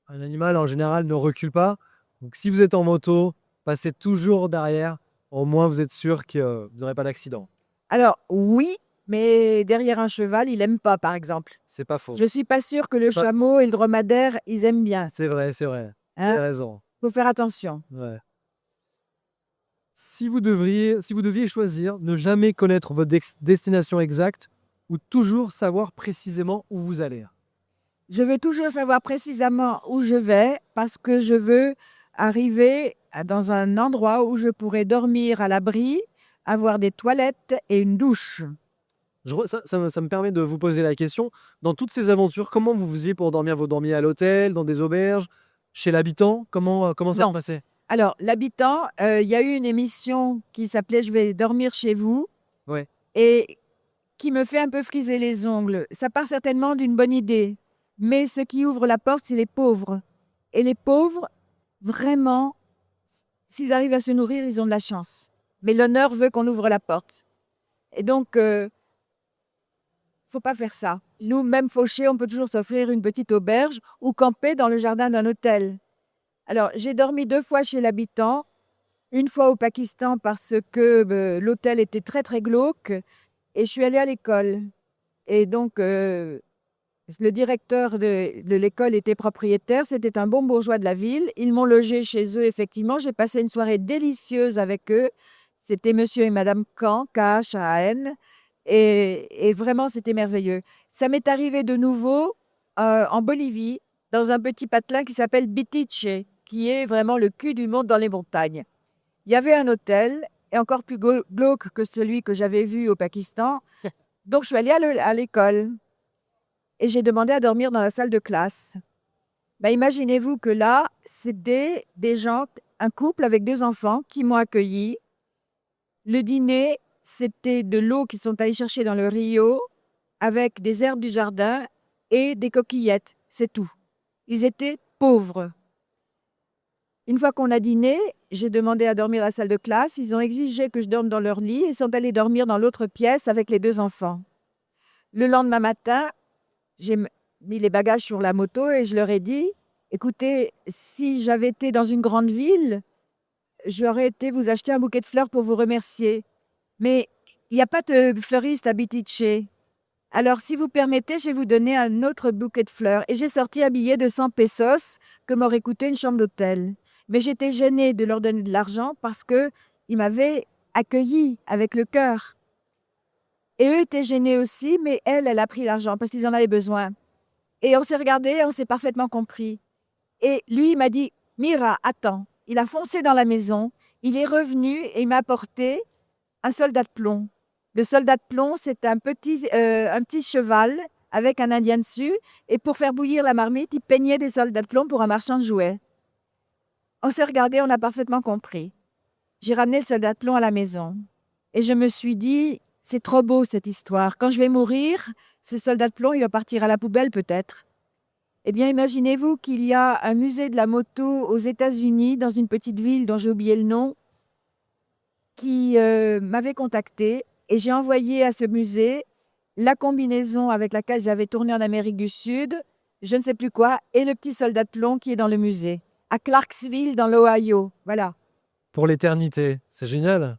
Speaker 2: un animal, en général, ne recule pas. Donc, si vous êtes en moto, passez toujours derrière. Au moins, vous êtes sûr que vous n'aurez pas d'accident.
Speaker 1: Alors, oui, mais derrière un cheval, il aime pas, par exemple.
Speaker 2: C'est pas faux.
Speaker 1: Je suis pas sûre que le
Speaker 2: Pas-
Speaker 1: chameau et le dromadaire, ils aiment bien.
Speaker 2: C'est vrai, c'est vrai. Vous avez
Speaker 1: Hein?
Speaker 2: raison.
Speaker 1: Faut faire attention.
Speaker 2: Ouais. Si vous deviez choisir, ne jamais connaître votre destination exacte ou toujours savoir précisément où vous allez.
Speaker 1: Je veux toujours savoir précisément où je vais parce que je veux arriver dans un endroit où je pourrai dormir à l'abri, avoir des toilettes et une douche.
Speaker 2: Ça me permet de vous poser la question. Dans toutes ces aventures, comment vous faisiez pour dormir? Vous dormiez à l'hôtel, dans des auberges, chez l'habitant? Comment ça se
Speaker 1: Non.
Speaker 2: passait?
Speaker 1: Alors, l'habitant, il y a eu une émission qui s'appelait Je vais dormir chez vous
Speaker 2: Ouais.
Speaker 1: et qui me fait un peu friser les ongles. Ça part certainement d'une bonne idée, mais ce qui ouvre la porte, c'est les pauvres. Et les pauvres, vraiment, s'ils arrivent à se nourrir, ils ont de la chance. Mais l'honneur veut qu'on ouvre la porte. Et donc, faut pas faire ça. Nous, même fauchés, on peut toujours s'offrir une petite auberge ou camper dans le jardin d'un hôtel. Alors, j'ai dormi 2 fois chez l'habitant, une fois au Pakistan parce que l'hôtel était très très glauque et je suis allée à l'école. Et donc, le directeur de l'école était propriétaire, c'était un bon bourgeois de la ville. Ils m'ont logé chez eux, effectivement. J'ai passé une soirée délicieuse avec eux. C'était monsieur et madame Khan, K-H-A-N. Et vraiment, c'était merveilleux. Ça m'est arrivé de nouveau en Bolivie, dans un petit patelin qui s'appelle Bitiche, qui est vraiment le cul du monde dans les montagnes. Il y avait un hôtel, et encore plus glauque que celui que j'avais vu au Pakistan. Donc, je suis allée à l'école et j'ai demandé à dormir dans la salle de classe. Imaginez-vous que là, c'était des gens, un couple avec 2 enfants qui m'ont accueilli. Le dîner, c'était de l'eau qu'ils sont allés chercher dans le rio avec des herbes du jardin et des coquillettes. C'est tout. Ils étaient pauvres. Une fois qu'on a dîné, j'ai demandé à dormir à la salle de classe. Ils ont exigé que je dorme dans leur lit et sont allés dormir dans l'autre pièce avec les 2 enfants. Le lendemain matin, j'ai mis les bagages sur la moto et je leur ai dit, écoutez, si j'avais été dans une grande ville, j'aurais été vous acheter un bouquet de fleurs pour vous remercier. Mais il n'y a pas de fleuriste à Bitiche. Alors, si vous permettez, je vais vous donner un autre bouquet de fleurs. Et j'ai sorti un billet de 100 pesos que m'aurait coûté une chambre d'hôtel. Mais j'étais gênée de leur donner de l'argent parce qu'ils m'avaient accueilli avec le cœur. Et eux étaient gênés aussi, mais elle a pris l'argent parce qu'ils en avaient besoin. Et on s'est regardé, on s'est parfaitement compris. Et lui, il m'a dit, Mira, attends. Il a foncé dans la maison, il est revenu et il m'a apporté un soldat de plomb. Le soldat de plomb, c'est un petit cheval avec un indien dessus. Et pour faire bouillir la marmite, il peignait des soldats de plomb pour un marchand de jouets. On s'est regardé, on a parfaitement compris. J'ai ramené le soldat de plomb à la maison. Et je me suis dit, c'est trop beau cette histoire. Quand je vais mourir, ce soldat de plomb, il va partir à la poubelle peut-être. Eh bien, imaginez-vous qu'il y a un musée de la moto aux États-Unis, dans une petite ville dont j'ai oublié le nom, qui m'avait contacté et j'ai envoyé à ce musée la combinaison avec laquelle j'avais tourné en Amérique du Sud, je ne sais plus quoi, et le petit soldat de plomb qui est dans le musée, à Clarksville, dans l'Ohio. Voilà.
Speaker 2: Pour l'éternité. C'est génial.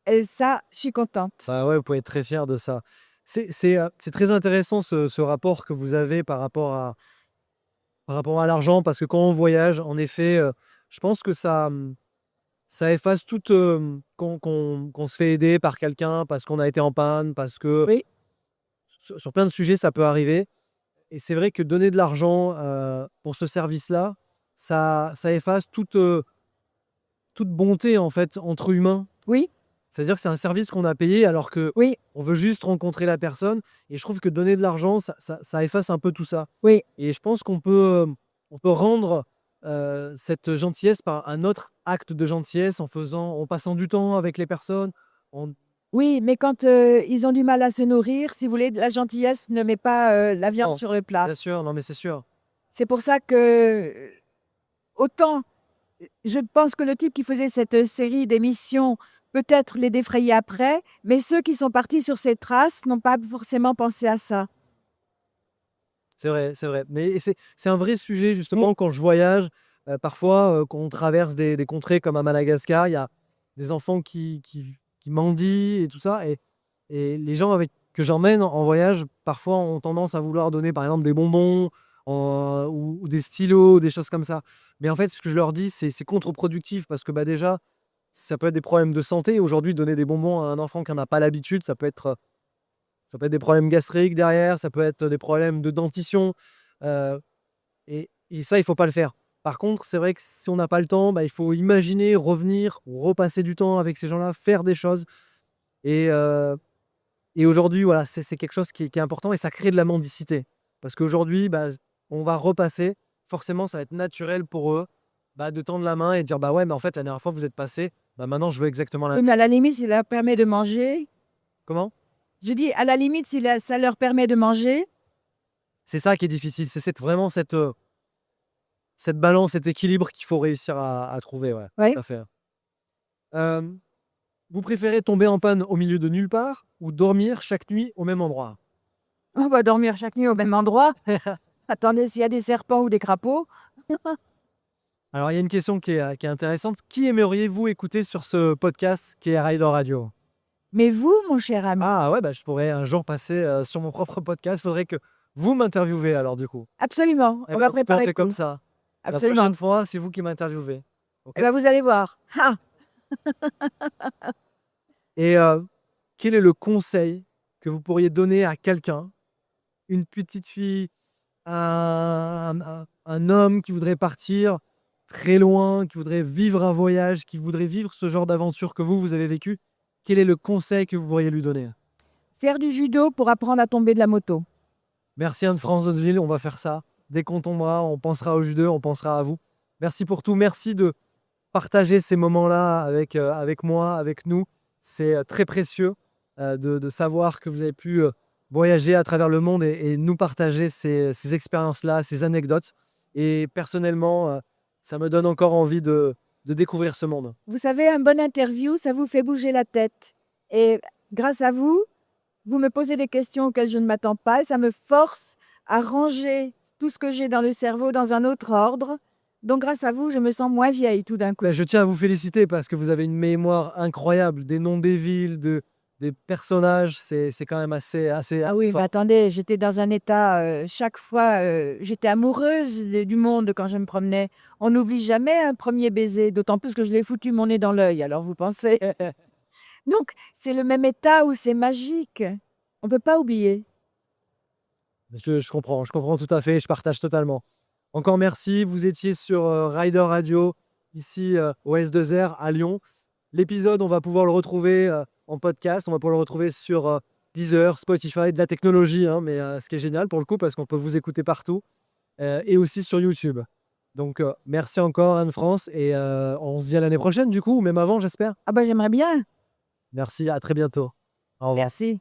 Speaker 1: Et ça, je suis contente.
Speaker 2: Bah ouais, vous pouvez être très fier de ça. C'est très intéressant ce rapport que vous avez par rapport à l'argent, parce que quand on voyage, en effet, je pense que ça efface toute, qu'on se fait aider par quelqu'un parce qu'on a été en panne, parce que
Speaker 1: Oui,
Speaker 2: sur plein de sujets, ça peut arriver. Et c'est vrai que donner de l'argent, pour ce service-là, ça efface toute bonté, en fait, entre humains.
Speaker 1: oui,
Speaker 2: C'est-à-dire que c'est un service qu'on a payé alors qu'on
Speaker 1: oui,
Speaker 2: veut juste rencontrer la personne, et je trouve que donner de l'argent, ça efface un peu tout ça.
Speaker 1: oui.
Speaker 2: Et je pense qu'on peut rendre, cette gentillesse par un autre acte de gentillesse en passant du temps avec les personnes, en
Speaker 1: Oui, mais quand ils ont du mal à se nourrir, si vous voulez, la gentillesse ne met pas la viande
Speaker 2: non,
Speaker 1: sur le plat.
Speaker 2: bien sûr, non mais c'est sûr.
Speaker 1: C'est pour ça que autant je pense que le type qui faisait cette série d'émissions, peut-être les défrayer après, mais ceux qui sont partis sur ces traces n'ont pas forcément pensé à ça.
Speaker 2: C'est vrai, c'est vrai. Mais c'est un vrai sujet
Speaker 1: Oui,
Speaker 2: justement quand je voyage, parfois, quand on traverse des contrées comme à Madagascar, il y a des enfants qui mendient et tout ça, et les gens que j'emmène en voyage, parfois ont tendance à vouloir donner par exemple des bonbons, ou des stylos, des choses comme ça. Mais en fait, ce que je leur dis, c'est contre-productif parce que, bah, déjà, ça peut être des problèmes de santé. Aujourd'hui, donner des bonbons à un enfant qui en a pas l'habitude, ça peut être des problèmes gastriques derrière, ça peut être des problèmes de dentition, heu et ça, il faut pas le faire. Par contre, c'est vrai que si on n'a pas le temps, bah, il faut imaginer revenir ou repasser du temps avec ces gens-là, faire des choses, et aujourd'hui, voilà, c'est quelque chose qui est important, et ça crée de la mendicité. Parce qu'aujourd'hui, bah, on va repasser, forcément, ça va être naturel pour eux, bah, de tendre la main et de dire: «Bah, ouais, mais en fait, la dernière fois, vous êtes passé, bah, maintenant, je veux exactement la».
Speaker 1: oui, mais à la limite, si ça leur permet de manger,
Speaker 2: Comment?
Speaker 1: je dis à la limite, si ça leur permet de manger,
Speaker 2: C'est ça qui est difficile, c'est vraiment cette balance, cet équilibre qu'il faut réussir à trouver, ouais,
Speaker 1: oui.
Speaker 2: tout à fait. Hem, Vous préférez tomber en panne au milieu de nulle part ou dormir chaque nuit au même endroit?
Speaker 1: On va dormir chaque nuit au même endroit. Attendez, s'il y a des serpents ou des crapauds.
Speaker 2: Alors, il y a une question qui est intéressante. Qui aimeriez-vous écouter sur ce podcast qui est Rider Radio?
Speaker 1: Mais vous, mon cher ami,
Speaker 2: Ah ouais, bah, je pourrais un jour passer, sur mon propre podcast. Il faudrait que vous m'interviewez alors du coup.
Speaker 1: absolument,
Speaker 2: Eh
Speaker 1: on
Speaker 2: bah,
Speaker 1: va
Speaker 2: écoutez, on
Speaker 1: préparer
Speaker 2: fait comme
Speaker 1: tout.
Speaker 2: ça. La
Speaker 1: Absolument.
Speaker 2: prochaine fois, c'est vous qui m'interviewez. OK?
Speaker 1: Eh ben, vous allez voir. Ah!
Speaker 2: Et quel est le conseil que vous pourriez donner à quelqu'un, une petite fille, un homme qui voudrait partir très loin, qui voudrait vivre un voyage, qui voudrait vivre ce genre d'aventure que vous avez vécu? Quel est le conseil que vous pourriez lui donner?
Speaker 1: Faire du judo pour apprendre à tomber de la moto.
Speaker 2: Merci Anne-France Hauteville, on va faire ça. Dès qu'on tombera, on pensera au judo, on pensera à vous. Merci pour tout. Merci de partager ces moments-là avec moi, avec nous. C'est très précieux, de savoir que vous avez pu, voyager à travers le monde et nous partager ces expériences-là, ces anecdotes. Et personnellement, ça me donne encore envie de découvrir ce monde.
Speaker 1: Vous savez, un bon interview, ça vous fait bouger la tête. Et grâce à vous, vous me posez des questions auxquelles je ne m'attends pas et ça me force à ranger tout ce que j'ai dans le cerveau dans un autre ordre. Donc grâce à vous, je me sens moins vieille tout d'un coup.
Speaker 2: Bah, je tiens à vous féliciter parce que vous avez une mémoire incroyable, des noms des villes, des personnages, c'est quand même
Speaker 1: Ah
Speaker 2: assez
Speaker 1: oui, mais
Speaker 2: fort.
Speaker 1: attendez, j'étais dans un état, chaque fois, j'étais amoureuse du monde quand je me promenais. On n'oublie jamais un premier baiser, d'autant plus que je l'ai foutu mon nez dans l'œil, alors vous pensez? Donc c'est le même état où c'est magique. On ne peut pas oublier.
Speaker 2: Je comprends tout à fait, je partage totalement. Encore merci, vous étiez sur, Rider Radio, ici, au S2R à Lyon. L'épisode, on va pouvoir le retrouver, en podcast, on va pouvoir le retrouver sur, Deezer, Spotify, de la technologie, hein, mais ce qui est génial pour le coup parce qu'on peut vous écouter partout, et aussi sur YouTube. Donc, merci encore Anne-France, et on se dit à l'année prochaine du coup, ou même avant j'espère.
Speaker 1: Ah bah, j'aimerais bien.
Speaker 2: Merci, à très bientôt. Au revoir.
Speaker 1: Merci.